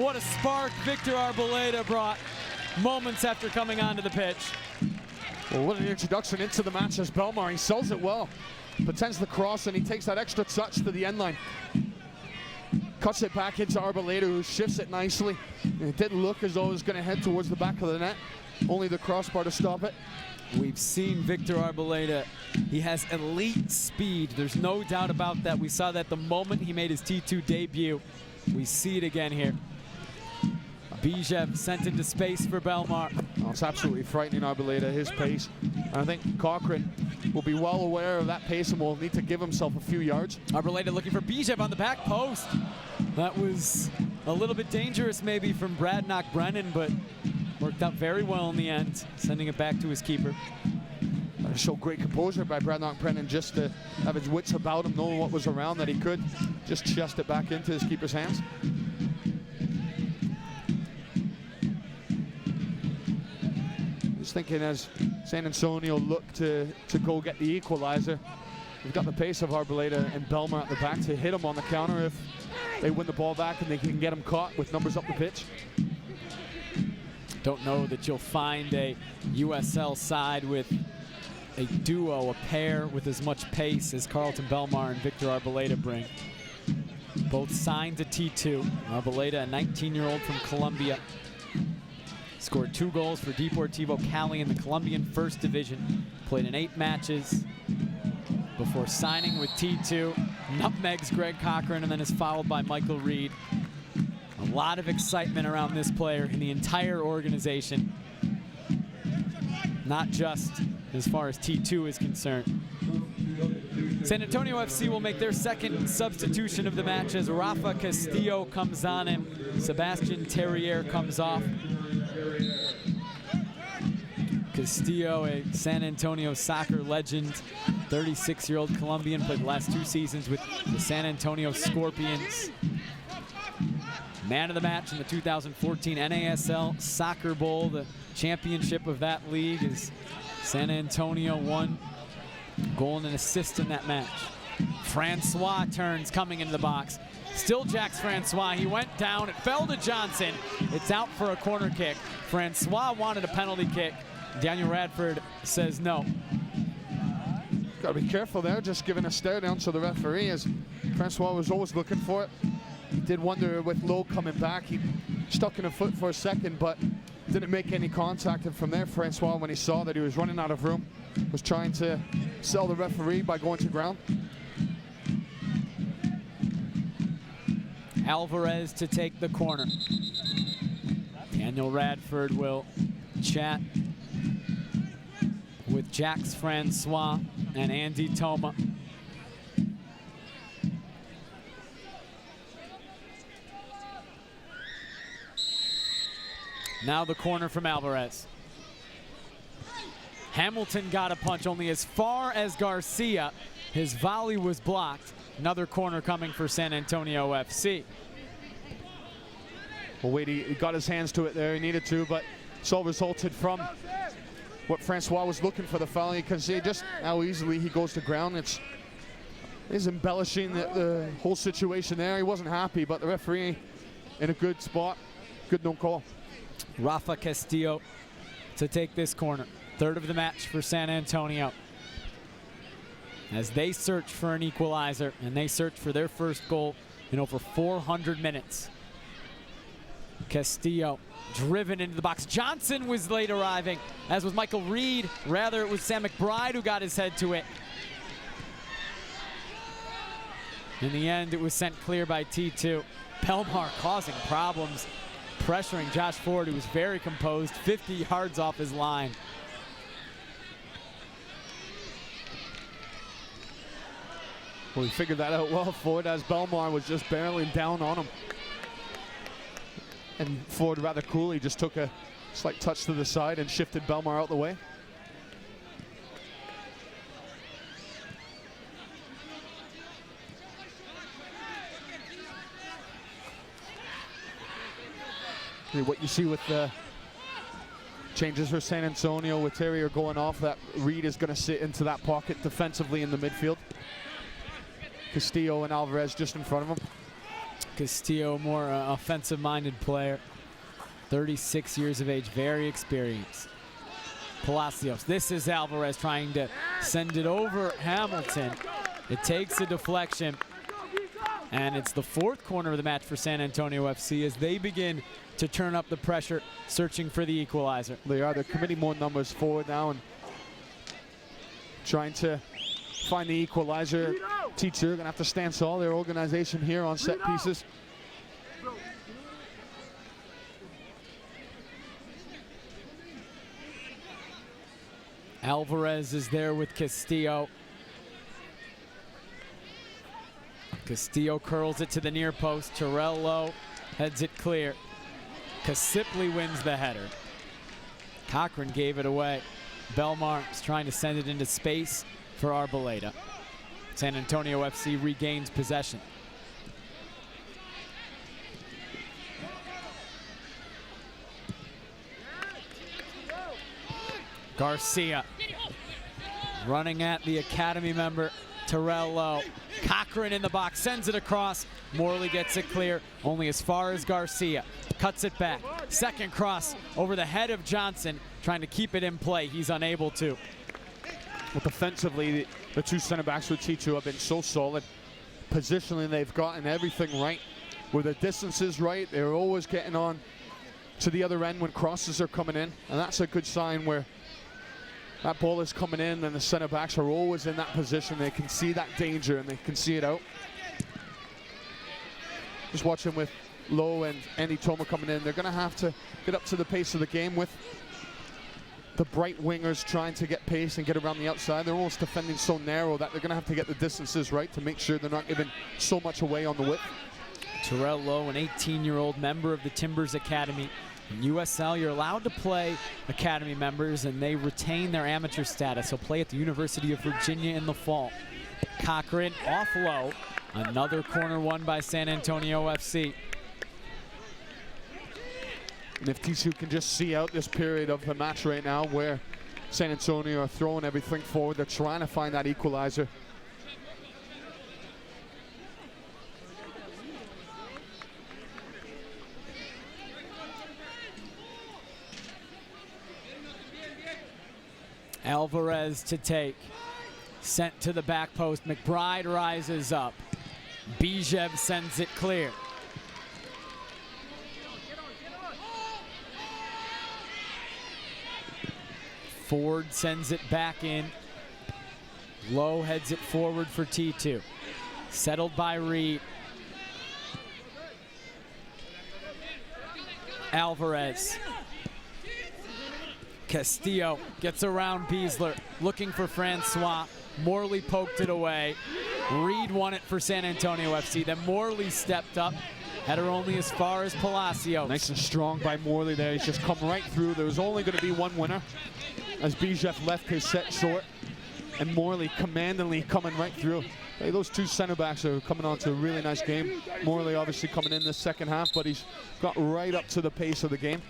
What a spark Victor Arboleda brought moments after coming onto the pitch. Well, what an introduction into the match as Belmar. He sells it well. Pretends the cross, and he takes that extra touch to the end line. Cuts it back into Arboleda, who shifts it nicely. It didn't look as though it was going to head towards the back of the net. Only the crossbar to stop it. We've seen Victor Arboleda. He has elite speed. There's no doubt about that. We saw that the moment he made his T2 debut. We see it again here. Bijev sent into space for Belmar. Oh, it's absolutely frightening, Arboleda, his pace. And I think Cochran will be well aware of that pace and will need to give himself a few yards. Arboleda looking for Bijev on the back post. That was a little bit dangerous maybe from Brad Knock-Brennan, but worked out very well in the end, sending it back to his keeper. That showed great composure by Brad Knock-Brennan, just to have his wits about him, knowing what was around, that he could just chest it back into his keeper's hands. Thinking as San Antonio look to go get the equalizer. We've got the pace of Arboleda and Belmar at the back to hit him on the counter if they win the ball back and they can get him caught with numbers up the pitch. Don't know that you'll find a USL side with a duo, a pair with as much pace as Carlton Belmar and Victor Arboleda bring. Both signed to T2. Arboleda, a 19-year-old from Colombia, scored 2 goals for Deportivo Cali in the Colombian First Division. Played in 8 matches before signing with T2. Nutmegs Greg Cochran and then is followed by Michael Reed. A lot of excitement around this player in the entire organization. Not just as far as T2 is concerned. San Antonio FC will make their second substitution of the match as Rafa Castillo comes on and Sebastian Terrier comes off. Castillo, a San Antonio soccer legend, 36-year-old Colombian, played the last 2 seasons with the San Antonio Scorpions. Man of the match in the 2014 NASL Soccer Bowl, the championship of that league, as San Antonio won. Goal and an assist in that match. Francois turns, coming into the box. Still Jacques Francois. He went down. It fell to Johnson. It's out for a corner kick. Francois wanted a penalty kick. Daniel Radford says no. Got to be careful there, just giving a stare down to the referee, as Francois was always looking for it. He did wonder with Lowe coming back. He stuck in a foot for a second, but didn't make any contact. And from there, Francois, when he saw that he was running out of room, was trying to sell the referee by going to ground. Alvarez to take the corner. Daniel Radford will chat with Jacques Francois and Andy Toma. Now the corner from Alvarez. Hamilton got a punch only as far as Garcia. His volley was blocked. Another corner coming for San Antonio FC. Well, Wade, he got his hands to it there. He needed to, but it's all resulted from what Francois was looking for, the foul. You can see just how easily he goes to ground. He's embellishing the whole situation there. He wasn't happy, but the referee in a good spot. Good no call. Rafa Castillo to take this corner. Third of the match for San Antonio, as they search for an equalizer, and they search for their first goal in over 400 minutes. Castillo driven into the box. Johnson was late arriving, as was Michael Reed. Rather, it was Sam McBride who got his head to it. In the end, it was sent clear by T2. Belmar causing problems, pressuring Josh Ford, who was very composed, 50 yards off his line. Well, he figured that out well, Ford, as Belmar was just barreling down on him. And Ford rather coolly just took a slight touch to the side and shifted Belmar out the way. What you see with the changes for San Antonio, with Terrier going off, that Reed is going to sit into that pocket defensively in the midfield. Castillo and Alvarez just in front of him. Castillo, more offensive-minded player, 36 years of age, very experienced. Palacios, this is Alvarez trying to send it over Hamilton. It takes a deflection, and it's the fourth corner of the match for San Antonio FC as they begin to turn up the pressure, searching for the equalizer. They are. They're committing more numbers forward now and trying to find the equalizer. Teacher gonna have to stand tall. Their organization here on set pieces. Alvarez is there with Castillo. Castillo curls it to the near post. Terrell Lowe heads it clear. Kasipli wins the header. Cochran gave it away. Belmar is trying to send it into space for Arboleda. San Antonio FC regains possession. Garcia running at the academy member, Terrell Lowe. Cochran in the box, sends it across. Morley gets it clear, only as far as Garcia. Cuts it back. Second cross over the head of Johnson, trying to keep it in play. He's unable to. Well, defensively, the two center backs with T2 have been so solid. Positionally, they've gotten everything right. Where the distance is right, they're always getting on to the other end when crosses are coming in. And that's a good sign where that ball is coming in and the center backs are always in that position. They can see that danger and they can see it out. Just watching with Lowe and Andy Toma coming in, they're going to have to get up to the pace of the game with the bright wingers trying to get pace and get around the outside. They're almost defending so narrow that they're going to have to get the distances right to make sure they're not giving so much away on the width. Terrell Lowe, an 18-year-old member of the Timbers Academy. In USL, you're allowed to play academy members and they retain their amateur status. He'll play at the University of Virginia in the fall. Cochran off Lowe. Another corner won by San Antonio FC. And if T2 can just see out this period of the match right now where San Antonio are throwing everything forward, they're trying to find that equalizer. Alvarez to take. Sent to the back post. McBride rises up. Bijev sends it clear. Ford sends it back in. Lowe heads it forward for T2. Settled by Reed. Alvarez. Castillo gets around Beasler, looking for Francois. Morley poked it away. Reed won it for San Antonio FC. Then Morley stepped up, had her only as far as Palacios. Nice and strong by Morley there. He's just come right through. There was only going to be one winner as Bijev left his set short. And Morley commandingly coming right through. Hey, those two center backs are coming on to a really nice game. Morley obviously coming in the second half, but he's got right up to the pace of the game.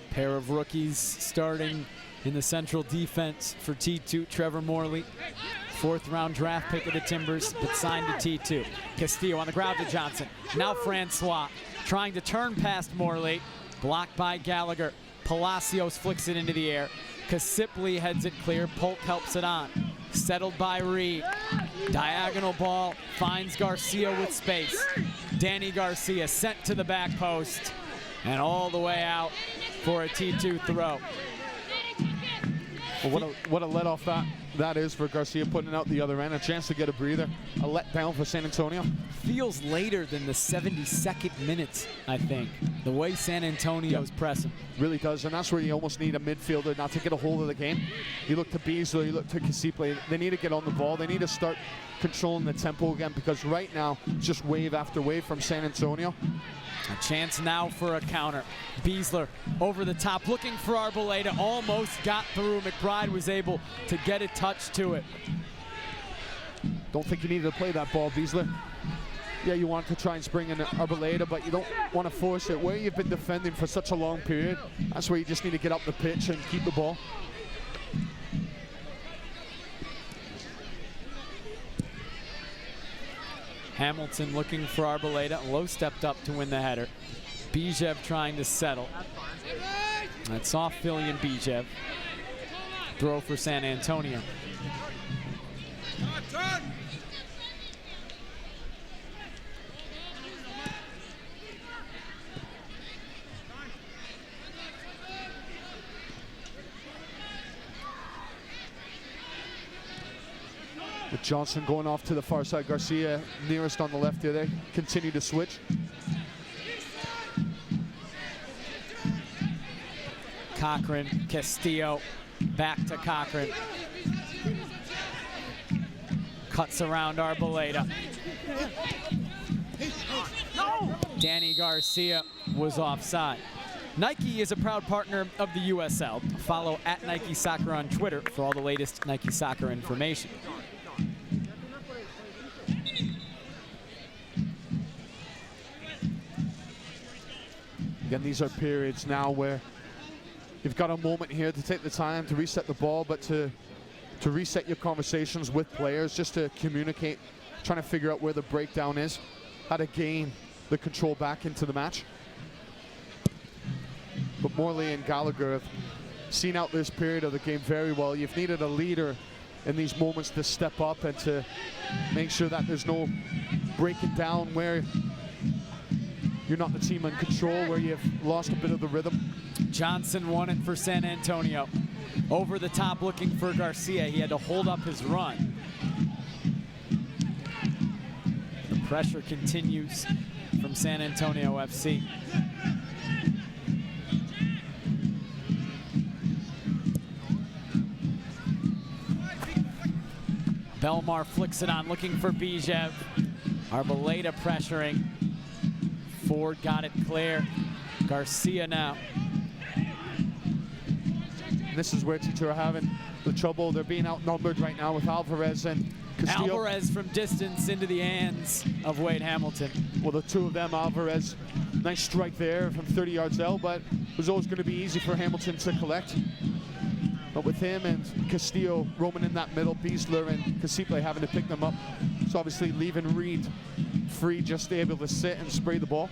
Pair of rookies starting in the central defense for T2. Trevor Morley, 4th round draft pick of the Timbers, but signed to T2. Castillo on the ground to Johnson. Now Francois trying to turn past Morley. Blocked by Gallagher. Palacios flicks it into the air. Kasipli heads it clear. Polk helps it on. Settled by Reed. Diagonal ball finds Garcia with space. Danny Garcia sent to the back post and all the way out for a T2 throw. Well, what a let off that is for Garcia, putting it out the other end. A chance to get a breather. A letdown for San Antonio. Feels later than the 72nd minutes, I think, the way San Antonio's pressing. Really does, and that's where you almost need a midfielder now to get a hold of the game. You look to Beasley, you look to Kasipli. They need to get on the ball. They need to start controlling the tempo again, because right now it's just wave after wave from San Antonio. A chance now for a counter. Beasler over the top, looking for Arboleda. Almost got through. McBride was able to get a touch to it. Don't think you needed to play that ball, Beasler. Yeah, you want to try and spring in Arboleda, but you don't want to force it. Where you've been defending for such a long period, that's where you just need to get up the pitch and keep the ball. Hamilton looking for Arboleda. Lowe stepped up to win the header. Bijev trying to settle. That's off Filian Bijev. Throw for San Antonio. With Johnson going off to the far side, Garcia nearest on the left here. They continue to switch. Cochran, Castillo, back to Cochran. Cuts around Arboleda. Danny Garcia was offside. Nike is a proud partner of the USL. Follow @NikeSoccer on Twitter for all the latest Nike Soccer information. Again, these are periods now where you've got a moment here to take the time to reset the ball, but to reset your conversations with players, just to communicate, trying to figure out where the breakdown is, how to gain the control back into the match. But Morley and Gallagher have seen out this period of the game very well. You've needed a leader in these moments to step up and to make sure that there's no breaking down where you're not the team in control, where you've lost a bit of the rhythm. Johnson won it for San Antonio. Over the top looking for Garcia. He had to hold up his run. The pressure continues from San Antonio FC. Belmar flicks it on, looking for Bijev. Arboleda pressuring. Ford got it clear. Garcia now. This is where T2 are having the trouble. They're being outnumbered right now with Alvarez and Castillo. Alvarez from distance into the hands of Wade Hamilton. Well, the two of them, Alvarez, nice strike there from 30 yards out, but it was always going to be easy for Hamilton to collect. But with him and Castillo roaming in that middle, Beasler and Casiple having to pick them up, so obviously leaving Reed free, just able to sit and spray the ball.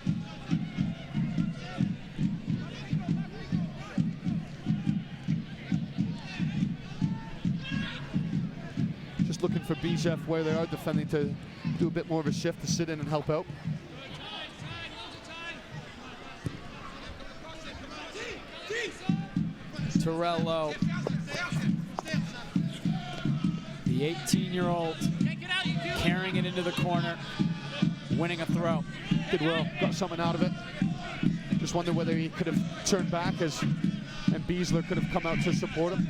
Just looking for Bijev where they are defending to do a bit more of a shift to sit in and help out. Terrell Lowe, the 18-year-old, carrying it into the corner, winning a throw. Did well, got something out of it. Just wonder whether he could have turned back and Beasler could have come out to support him.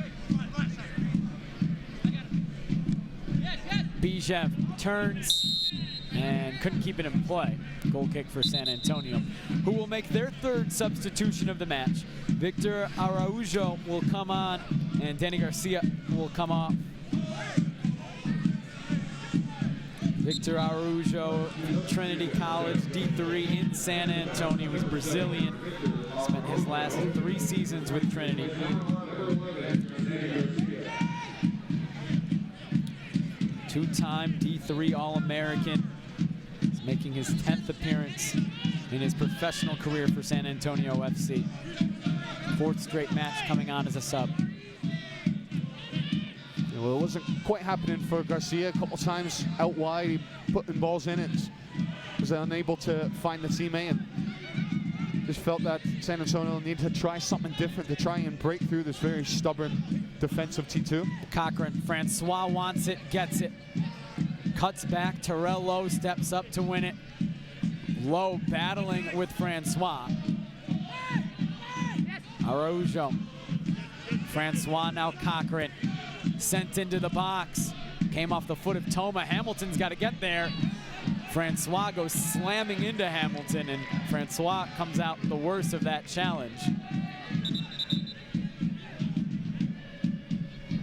Bijev turns and couldn't keep it in play. Goal kick for San Antonio, who will make their third substitution of the match. Victor Araujo will come on, and Danny Garcia will come off. Victor Araujo, Trinity College, D3 in San Antonio. He's Brazilian. Spent his last 3 seasons with Trinity. Two-time D3 All-American. He's making his 10th appearance in his professional career for San Antonio FC. 4th straight match coming on as a sub. Yeah, well, it wasn't quite happening for Garcia. A couple times out wide, he putting balls in it. Was unable to find the teammate, and just felt that San Antonio needed to try something different to try and break through this very stubborn defensive T2. Cochran, Francois wants it, gets it. Cuts back, Terrell Lowe steps up to win it. Lowe battling with Francois. Araujo. Francois, now Cochran. Sent into the box. Came off the foot of Toma. Hamilton's got to get there. Francois goes slamming into Hamilton, and Francois comes out the worst of that challenge.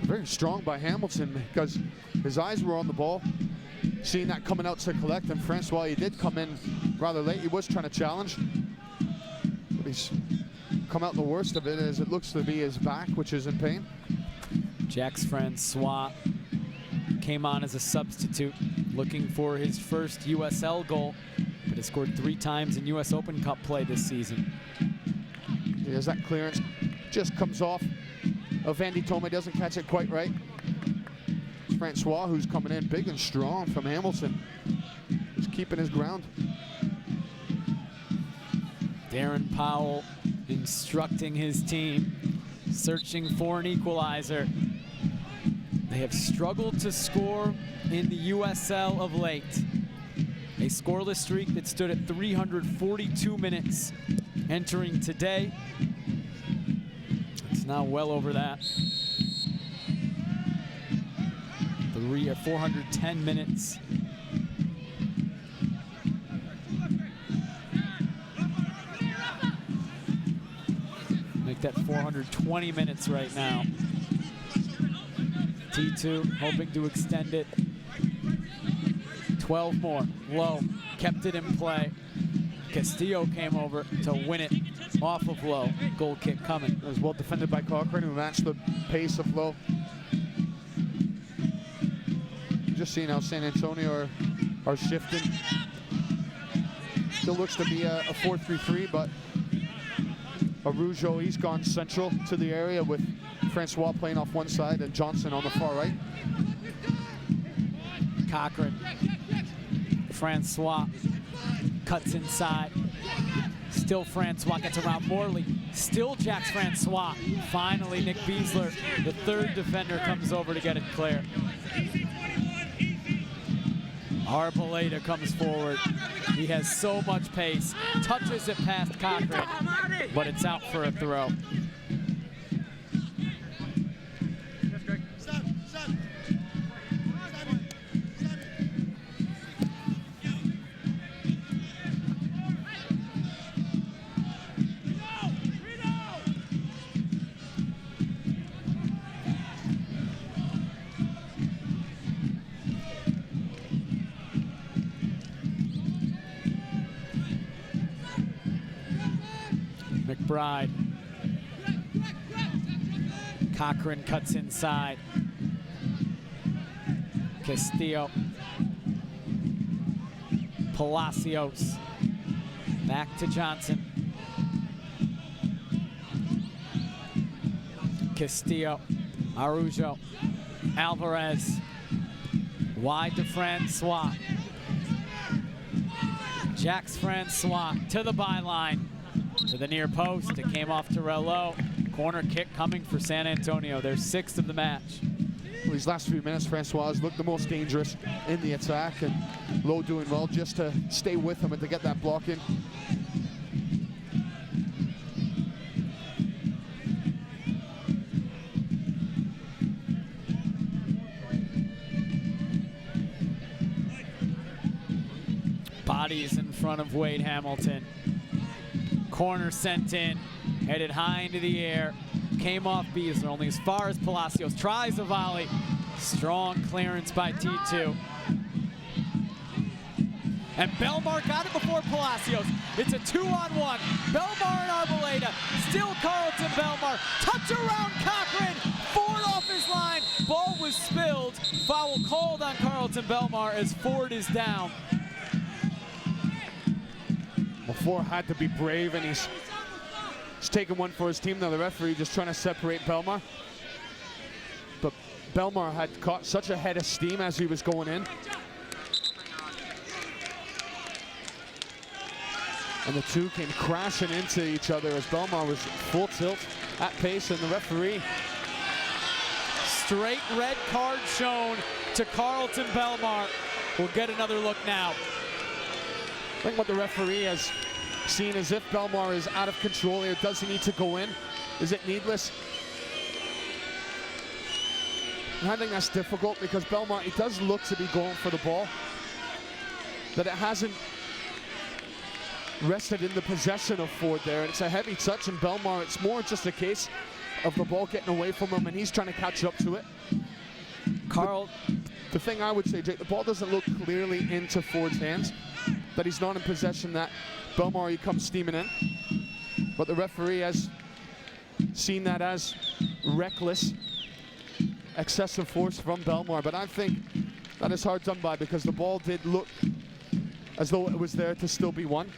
Very strong by Hamilton because his eyes were on the ball. Seeing that coming out to collect, and Francois, he did come in rather late. He was trying to challenge, but he's come out the worst of it as it looks to be his back, which is in pain. Jax Francois came on as a substitute, looking for his first USL goal, but has scored 3 times in US Open Cup play this season. As that clearance just comes off of Andy Toma, doesn't catch it quite right. It's Francois who's coming in big and strong from Hamilton. He's keeping his ground. Darren Powell instructing his team, searching for an equalizer. They have struggled to score in the USL of late. A scoreless streak that stood at 342 minutes entering today. It's now well over that. 410 minutes. Make that 420 minutes right now. T2 hoping to extend it. 12 more. Lowe kept it in play. Castillo came over to win it off of Lowe. Goal kick coming. It was well defended by Cochran, who matched the pace of Lowe. Just seeing how San Antonio are shifting. Still looks to be a 4-3-3, but Araujo, he's gone central to the area with Francois playing off one side and Johnson on the far right. Cochran. Francois cuts inside. Still Francois gets around Morley. Still Jax Francois. Finally, Nick Beasler, the 3rd defender, comes over to get it clear. Arboleda comes forward. He has so much pace. Touches it past Cochran, but it's out for a throw. McBride. Cochran cuts inside. Castillo. Palacios. Back to Johnson. Castillo. Araujo. Alvarez. Wide to Francois. Jacques Francois to the byline. To the near post. It came off to Rello. Corner kick coming for San Antonio. Their 6th of the match. Well, these last few minutes, Francois looked the most dangerous in the attack, and Lowe doing well just to stay with him and to get that block in. Bodies in front of Wade Hamilton. Corner sent in, headed high into the air. Came off Beasler, only as far as Palacios. Tries a volley. Strong clearance by T2. And Belmar got it before Palacios. It's a 2-on-1. Belmar and Arboleda. Still Carlton Belmar. Touch around Cochran. Ford off his line. Ball was spilled. Foul called on Carlton Belmar as Ford is down. Well, Ford had to be brave, and he's taking one for his team now. The referee just trying to separate Belmar. But Belmar had caught such a head of steam as he was going in. And the two came crashing into each other as Belmar was full tilt at pace, and the referee. Straight red card shown to Carlton Belmar. We'll get another look now. I think what the referee has seen is if Belmar is out of control here, does he need to go in? Is it needless? And I think that's difficult because Belmar, he does look to be going for the ball. That it hasn't rested in the possession of Ford there. And it's a heavy touch, and Belmar, it's more just a case of the ball getting away from him and he's trying to catch up to it. Carl, the thing I would say, Jake, the ball doesn't look clearly into Ford's hands, that he's not in possession, that Belmar, he comes steaming in. But the referee has seen that as reckless, excessive force from Belmar. But I think that is hard done by because the ball did look as though it was there to still be won.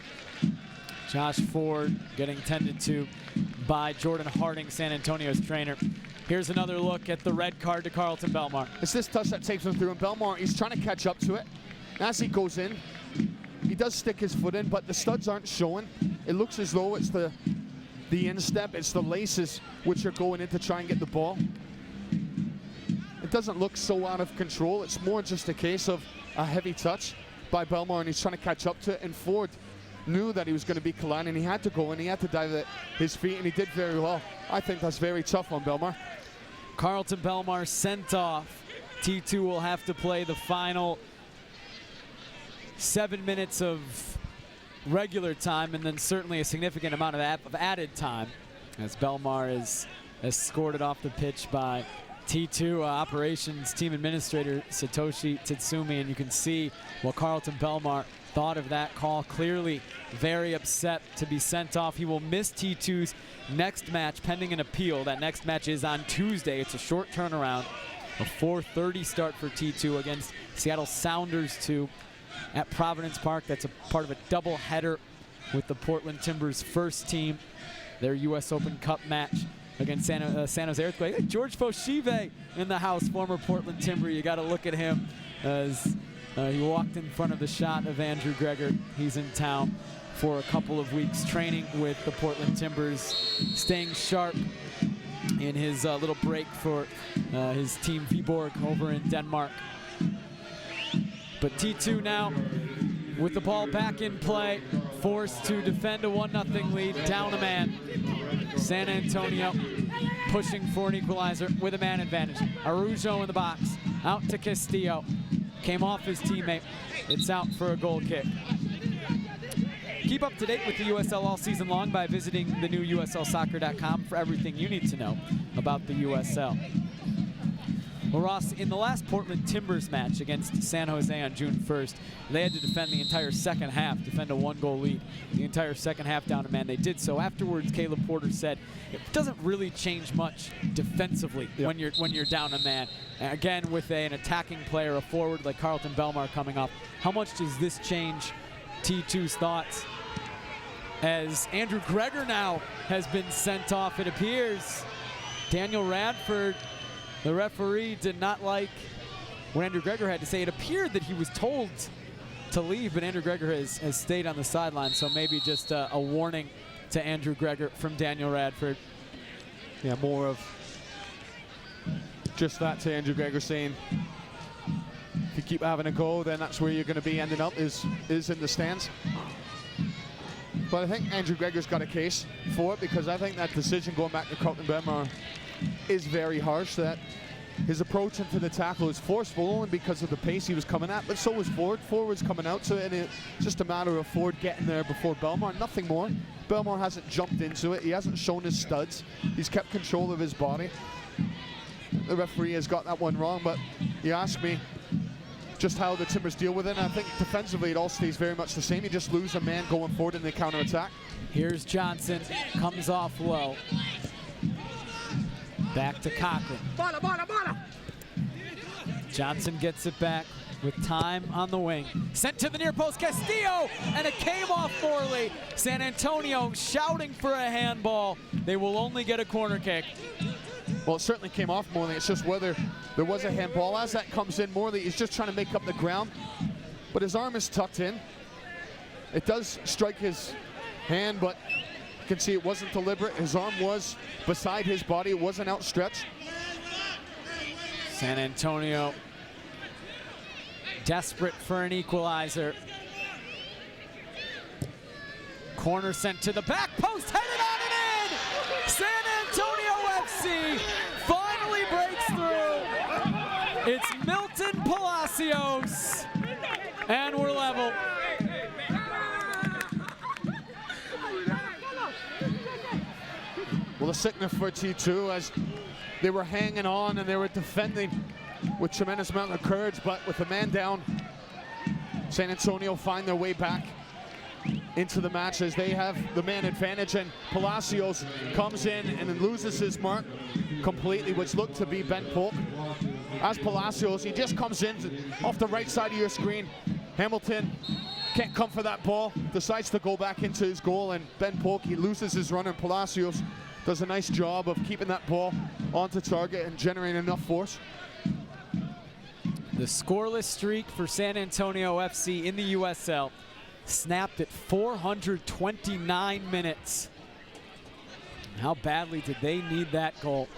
Josh Ford getting tended to by Jordan Harding, San Antonio's trainer. Here's another look at the red card to Carlton Belmar. It's this touch that takes him through, and Belmar, he's trying to catch up to it. As he goes in, he does stick his foot in, but the studs aren't showing. It looks as though it's the instep, it's the laces which are going in to try and get the ball. It doesn't look so out of control. It's more just a case of a heavy touch by Belmar, and he's trying to catch up to it. And Ford knew that he was going to be colliding, and he had to go in, he had to dive at his feet, and he did very well. I think that's very tough on Belmar. Carlton Belmar sent off. T2 will have to play the final 7 minutes of regular time, and then certainly a significant amount of added time, as Belmar is escorted off the pitch by T2 operations team administrator Satoshi Titsumi, and you can see what Carlton Belmar thought of that call. Clearly very upset to be sent off. He will miss T2's next match pending an appeal. That next match is on Tuesday. It's a short turnaround. A 4:30 start for T2 against Seattle Sounders 2 at Providence Park. That's a part of a double header with the Portland Timbers first team, their U.S. Open Cup match against San Jose Earthquake. Hey, George Foshive in the house, former Portland Timber. You got to look at him as he walked in front of the shot of Andrew Greger. He's in town for a couple of weeks training with the Portland Timbers, staying sharp in his little break for his team Viborg over in Denmark. But T2 now with the ball back in play, forced to defend a 1-0 lead, down a man. San Antonio pushing for an equalizer with a man advantage. Araujo in the box, out to Castillo. Came off his teammate. It's out for a goal kick. Keep up to date with the USL all season long by visiting the new USLsoccer.com for everything you need to know about the USL. Well, Ross, in the last Portland Timbers match against San Jose on June 1st, they had to defend the entire second half, defend a 1-goal lead. The entire second half down a man. They did so. Afterwards, Caleb Porter said it doesn't really change much defensively when you're down a man. And again, with an attacking player, a forward like Carlton Belmar coming up, how much does this change T2's thoughts? As Andrew Gregor now has been sent off, it appears. Daniel Radford, the referee, did not like what Andrew Gregor had to say. It appeared that he was told to leave, but Andrew Gregor has stayed on the sideline, so maybe just a warning to Andrew Gregor from Daniel Radford. Yeah, more of just that to Andrew Gregor, saying if you keep having a go, then that's where you're going to be ending up, is in the stands. But I think Andrew Gregor's got a case for it, because I think that decision going back to Carlton Belmar is very harsh. That his approach into the tackle is forceful only because of the pace he was coming at, but so was Ford. Ford was coming out, so it's just a matter of Ford getting there before Belmar, nothing more. Belmar hasn't jumped into it. He hasn't shown his studs. He's kept control of his body. The referee has got that one wrong, but you ask me just how the Timbers deal with it, and I think defensively it all stays very much the same. You just lose a man going forward in the counter-attack. Here's Johnson, comes off low. Back to Cochran. Johnson gets it back with time on the wing. Sent to the near post, Castillo, and it came off Morley. San Antonio shouting for a handball. They will only get a corner kick. Well, it certainly came off Morley. It's just whether there was a handball. As that comes in, Morley is just trying to make up the ground, but his arm is tucked in. It does strike his hand, but you can see it wasn't deliberate. His arm was beside his body. It wasn't outstretched. San Antonio desperate for an equalizer. Corner sent to the back post, headed on and in! San Antonio FC finally breaks through. It's Milton Palacios, and we're level. Well, the sickness for T2 as they were hanging on and they were defending with tremendous amount of courage, but with the man down, San Antonio find their way back into the match as they have the man advantage, and Palacios comes in and then loses his mark completely, which looked to be Ben Polk. As Palacios, he just comes in off the right side of your screen. Hamilton can't come for that ball, decides to go back into his goal, and Ben Polk, he loses his run, and Palacios does a nice job of keeping that ball onto target and generating enough force. The scoreless streak for San Antonio FC in the USL snapped at 429 minutes. How badly did they need that goal?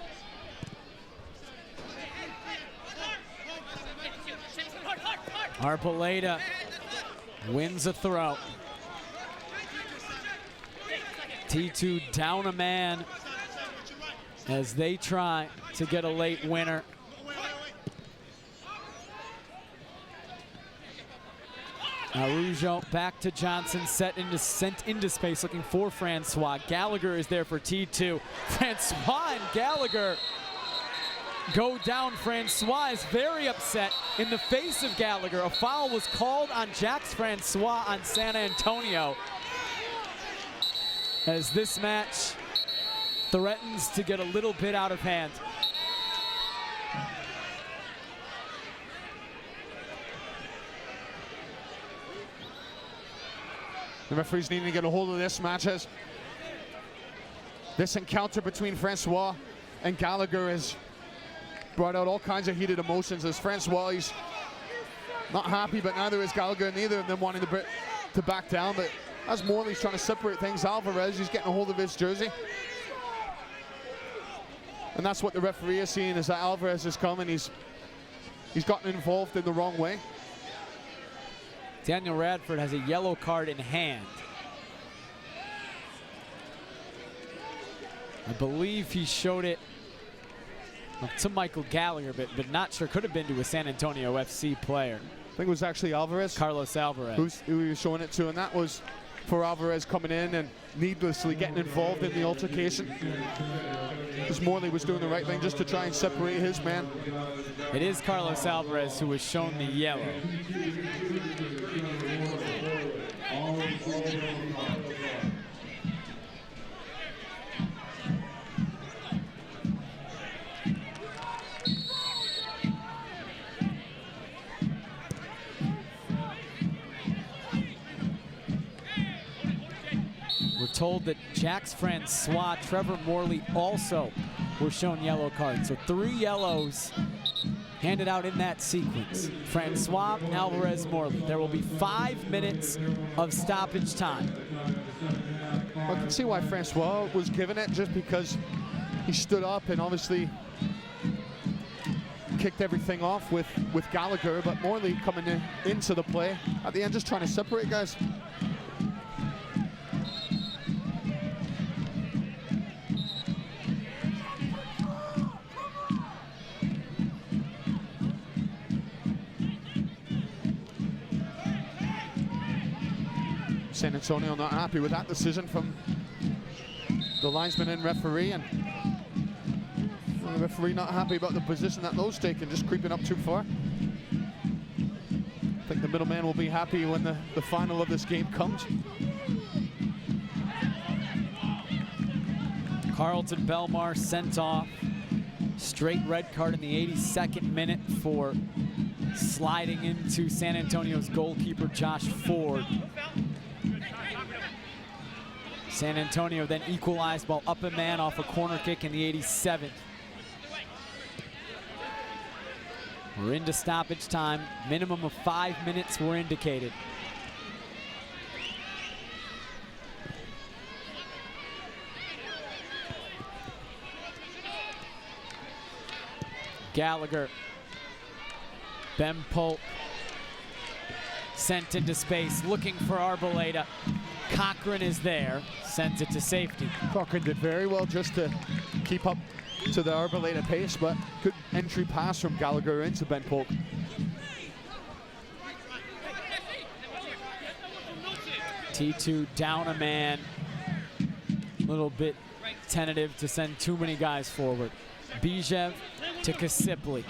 Arboleda wins a throw. T2 down a man as they try to get a late winner. Araujo back to Johnson, sent into space, looking for Francois. Gallagher is there for T2. Francois and Gallagher go down. Francois is very upset in the face of Gallagher. A foul was called on Jax Francois on San Antonio, as this match threatens to get a little bit out of hand. The referees needing to get a hold of this match as this encounter between Francois and Gallagher has brought out all kinds of heated emotions, as Francois, he's not happy, but neither is Gallagher, neither of them wanting to back down. But as Morley's trying to separate things, Alvarez, he's getting a hold of his jersey. And that's what the referee is seeing, is that Alvarez has come and he's gotten involved in the wrong way. Daniel Radford has a yellow card in hand. I believe he showed it to Michael Gallagher, but not sure. Could have been to a San Antonio FC player. I think it was actually Alvarez. Carlos Alvarez. Who he was showing it to, and that was for Alvarez coming in and needlessly getting involved in the altercation. Because Morley was doing the right thing just to try and separate his man. It is Carlos Alvarez who was shown the yellow. We're told that Jax Francois, Trevor Morley also were shown yellow cards. So 3 yellows handed out in that sequence. Francois, Alvarez, Morley. There will be 5 minutes of stoppage time. I can see why Francois was given it, just because he stood up and obviously kicked everything off with Gallagher, but Morley coming into the play at the end, just trying to separate guys. San Antonio not happy with that decision from the linesman and referee, and the referee not happy about the position that Lowe's taken, just creeping up too far. I think the middleman will be happy when the final of this game comes. Carlton Belmar sent off. Straight red card in the 82nd minute for sliding into San Antonio's goalkeeper, Josh Ford. San Antonio then equalized while up a man off a corner kick in the 87th. We're into stoppage time. Minimum of 5 minutes were indicated. Gallagher, Ben Polk, sent into space, looking for Arboleda. Cochran is there, sends it to safety. Cochran did very well just to keep up to the Arboleda pace, but good entry pass from Gallagher into Ben Polk. T2 down a man. A little bit tentative to send too many guys forward. Bijev to Kasipli.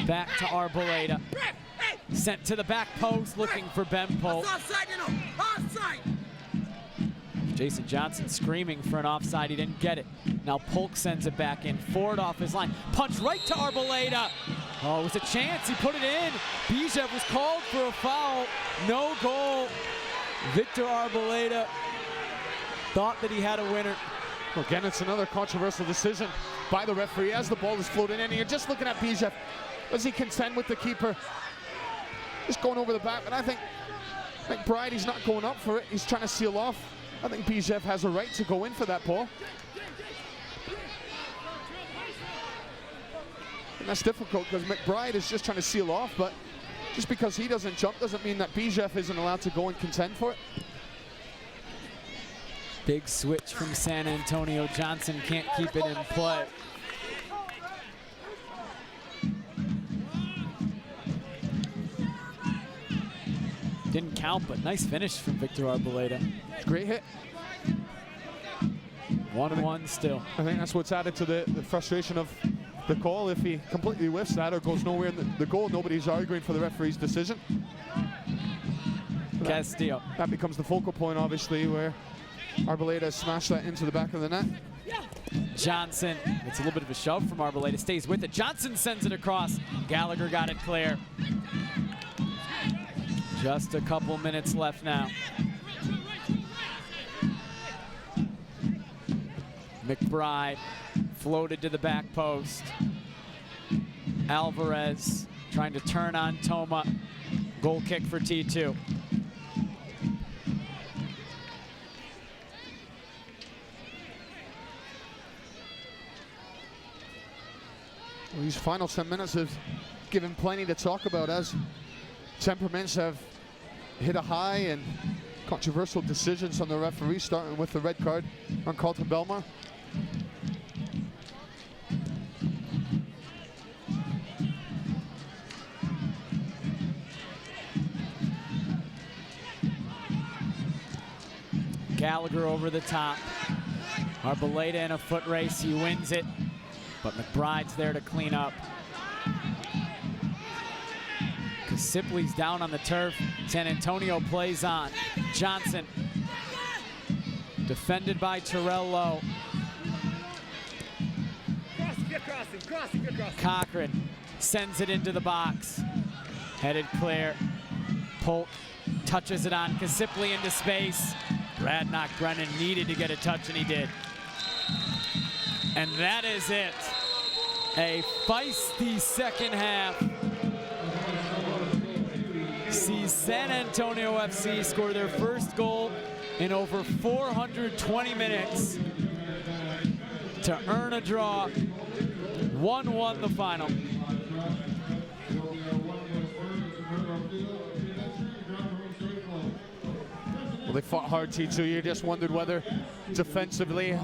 Back to Arboleda. Sent to the back post, looking for Ben Polk. Jason Johnson screaming for an offside. He didn't get it. Now Polk sends it back in. Ford off his line. Punch right to Arboleda. Oh, it was a chance. He put it in. Bijev was called for a foul. No goal. Victor Arboleda thought that he had a winner. Again, it's another controversial decision by the referee as the ball is floating in. And you're just looking at Bijev. Does he contend with the keeper? Just going over the back. But I think McBride, he's not going up for it. He's trying to seal off. I think Bijev has a right to go in for that ball. And that's difficult because McBride is just trying to seal off, but just because he doesn't jump doesn't mean that Bijev isn't allowed to go and contend for it. Big switch from San Antonio. Johnson can't keep it in play. Didn't count, but nice finish from Victor Arboleda. Great hit. 1-1 still. I think that's what's added to the frustration of the call. If he completely whiffs that or goes nowhere in the goal, nobody's arguing for the referee's decision. Castillo. That becomes the focal point, obviously, where Arboleda smashed that into the back of the net. Johnson, it's a little bit of a shove from Arboleda, stays with it. Johnson sends it across. Gallagher got it clear. Just a couple minutes left now. McBride floated to the back post. Alvarez trying to turn on Toma. Goal kick for T2. Well, these final 10 minutes have given plenty to talk about as temperaments have hit a high and controversial decisions on the referee, starting with the red card on Carlton Belmar. Gallagher over the top. Arboleda in a foot race, he wins it, but McBride's there to clean up. Sipley's down on the turf. San Antonio plays on. Johnson, defended by Terrell Lowe. Crossing. Cochran sends it into the box. Headed clear. Polk touches it on Sipley into space. Bradnock Brennan needed to get a touch, and he did. And that is it. A feisty second half. Sees San Antonio FC score their first goal in over 420 minutes to earn a draw. 1-1 the final. Well, they fought hard, T2. You just wondered whether defensively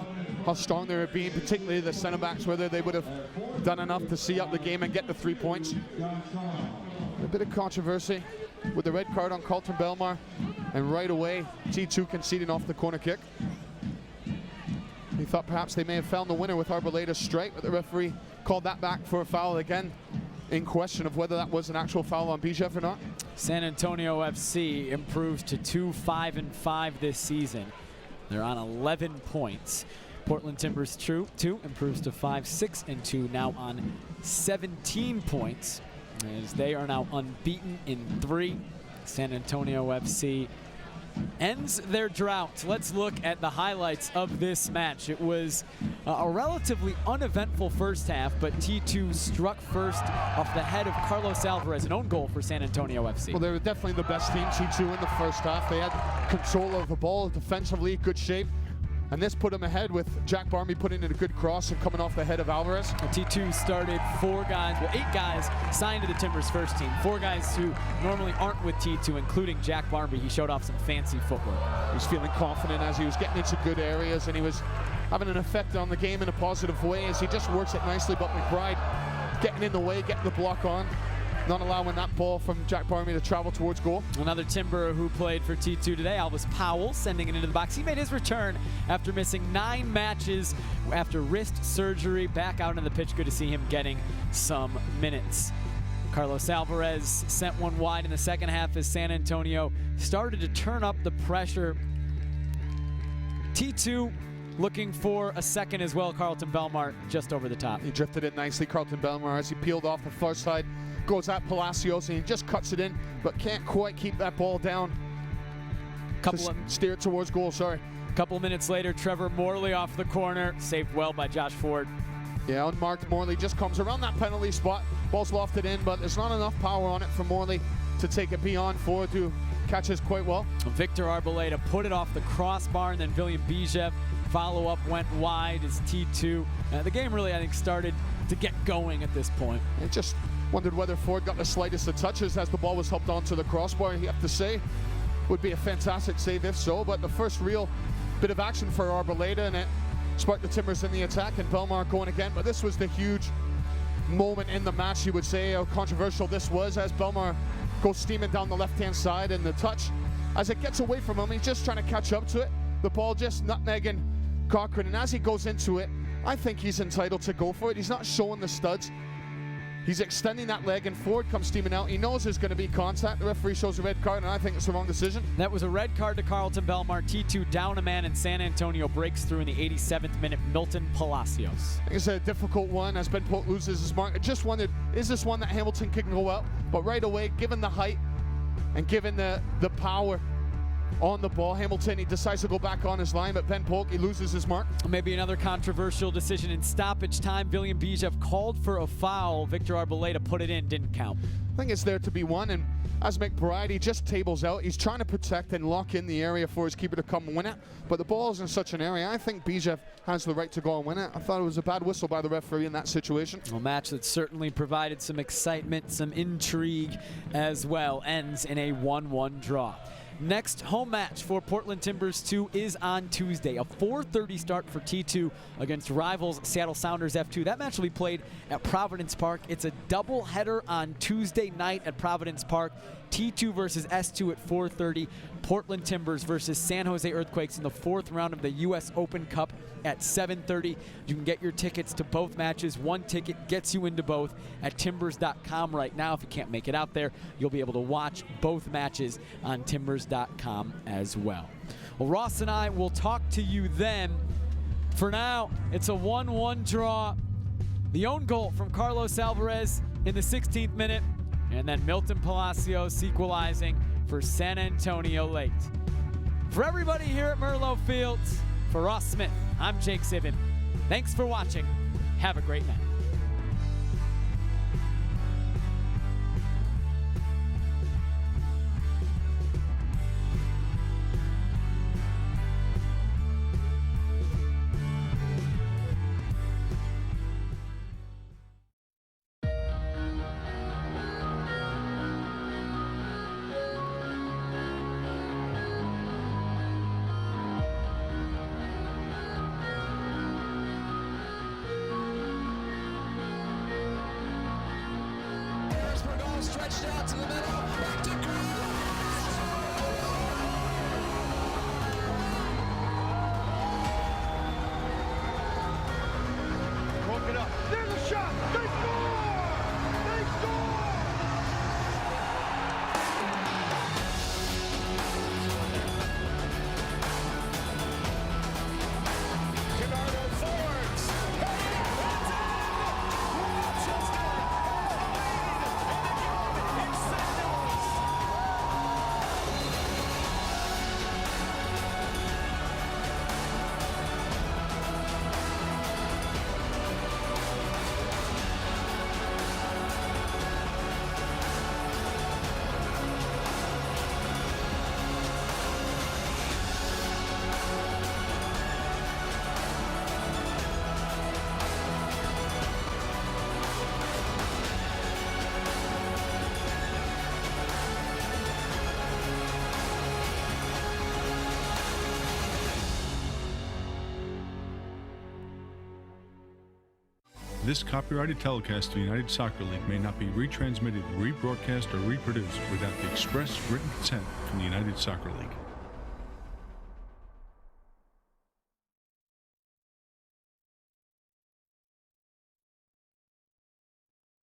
how strong they were being, particularly the center backs, whether they would have done enough to see up the game and get the 3 points. A bit of controversy with the red card on Carlton Belmar, and right away T2 conceding off the corner kick. He thought perhaps they may have found the winner with Arboleda's strike, but the referee called that back for a foul again, in question of whether that was an actual foul on Bijev or not. San Antonio FC improves to 2-5-5 this season. They're on 11 points. Portland Timbers 2 improves to 5-6-2, now on 17 points, as they are now unbeaten in 3. San Antonio FC ends their drought. Let's look at the highlights of this match. It was a relatively uneventful first half, but T2 struck first off the head of Carlos Alvarez, an own goal for San Antonio FC. Well, they were definitely the best team, T2, in the first half. They had control of the ball, defensively, good shape. And this put him ahead with Jack Barmby putting in a good cross and coming off the head of Alvarez. T2 started 8 guys signed to the Timbers first team. 4 guys who normally aren't with T2, including Jack Barmby. He showed off some fancy footwork. He was feeling confident as he was getting into good areas, and he was having an effect on the game in a positive way as he just works it nicely. But McBride getting in the way, getting the block on, not allowing that ball from Jack Barmby to travel towards goal. Another Timber who played for T2 today, Elvis Powell, sending it into the box. He made his return after missing 9 matches after wrist surgery. Back out on the pitch. Good to see him getting some minutes. Carlos Alvarez sent one wide in the second half as San Antonio started to turn up the pressure. T2 looking for a second as well. Carlton Belmar just over the top. He drifted it nicely, Carlton Belmar, as he peeled off the far side. Goes at Palacios and he just cuts it in, but can't quite keep that ball down. Steer it towards goal, sorry. Couple minutes later, Trevor Morley off the corner, saved well by Josh Ford. Yeah, unmarked Morley just comes around that penalty spot. Ball's lofted in, but there's not enough power on it for Morley to take it beyond Ford, who catches quite well. Victor Arboleda put it off the crossbar, and then William Bijev follow-up went wide as T2. The game really, I think, started to get going at this point. It just wondered whether Ford got the slightest of touches as the ball was helped onto the crossbar. You have to say, would be a fantastic save if so, but the first real bit of action for Arboleda, and it sparked the Timbers in the attack, and Belmar going again. But this was the huge moment in the match, you would say, how controversial this was, as Belmar goes steaming down the left-hand side, and the touch, as it gets away from him, he's just trying to catch up to it. The ball just nutmegging Cochran, and as he goes into it, I think he's entitled to go for it. He's not showing the studs. He's extending that leg, and Ford comes steaming out. He knows there's going to be contact. The referee shows a red card, and I think it's the wrong decision. That was a red card to Carlton Belmar. T2 down a man, and San Antonio breaks through in the 87th minute. Milton Palacios. I think it's a difficult one as Ben Polk loses his mark. I just wondered, is this one that Hamilton can go out? But right away, given the height and given the power on the ball, Hamilton, he decides to go back on his line, but Ben Polk, he loses his mark. Maybe another controversial decision in stoppage time. William Bijev called for a foul. Victor Arboleda put it in, didn't count. I think it's there to be one, and as McBride, he just tables out. He's trying to protect and lock in the area for his keeper to come and win it, but the ball's in such an area. I think Bijev has the right to go and win it. I thought it was a bad whistle by the referee in that situation. A match that certainly provided some excitement, some intrigue as well, ends in a 1-1 draw. Next home match for Portland Timbers 2 is on Tuesday. A 4:30 start for T2 against rivals Seattle Sounders F2. That match will be played at Providence Park. It's a doubleheader on Tuesday night at Providence Park. T2 versus S2 at 4:30. Portland Timbers versus San Jose Earthquakes in the 4th round of the U.S. Open Cup at 7:30. You can get your tickets to both matches. One ticket gets you into both at timbers.com right now. If you can't make it out there, you'll be able to watch both matches on timbers.com as well. Well, Ross and I will talk to you then. For now, it's a 1-1 draw. The own goal from Carlos Alvarez in the 16th minute, and then Milton Palacios equalizing for San Antonio late. For everybody here at Merlo Fields, for Ross Smith, I'm Jake Sivin. Thanks for watching. Have a great night. Stretched out to the middle, back to Green. Broke it up. There's a shot. They score! They score! Gerardo Fords. This copyrighted telecast of the United Soccer League may not be retransmitted, rebroadcast, or reproduced without the express written consent from the United Soccer League.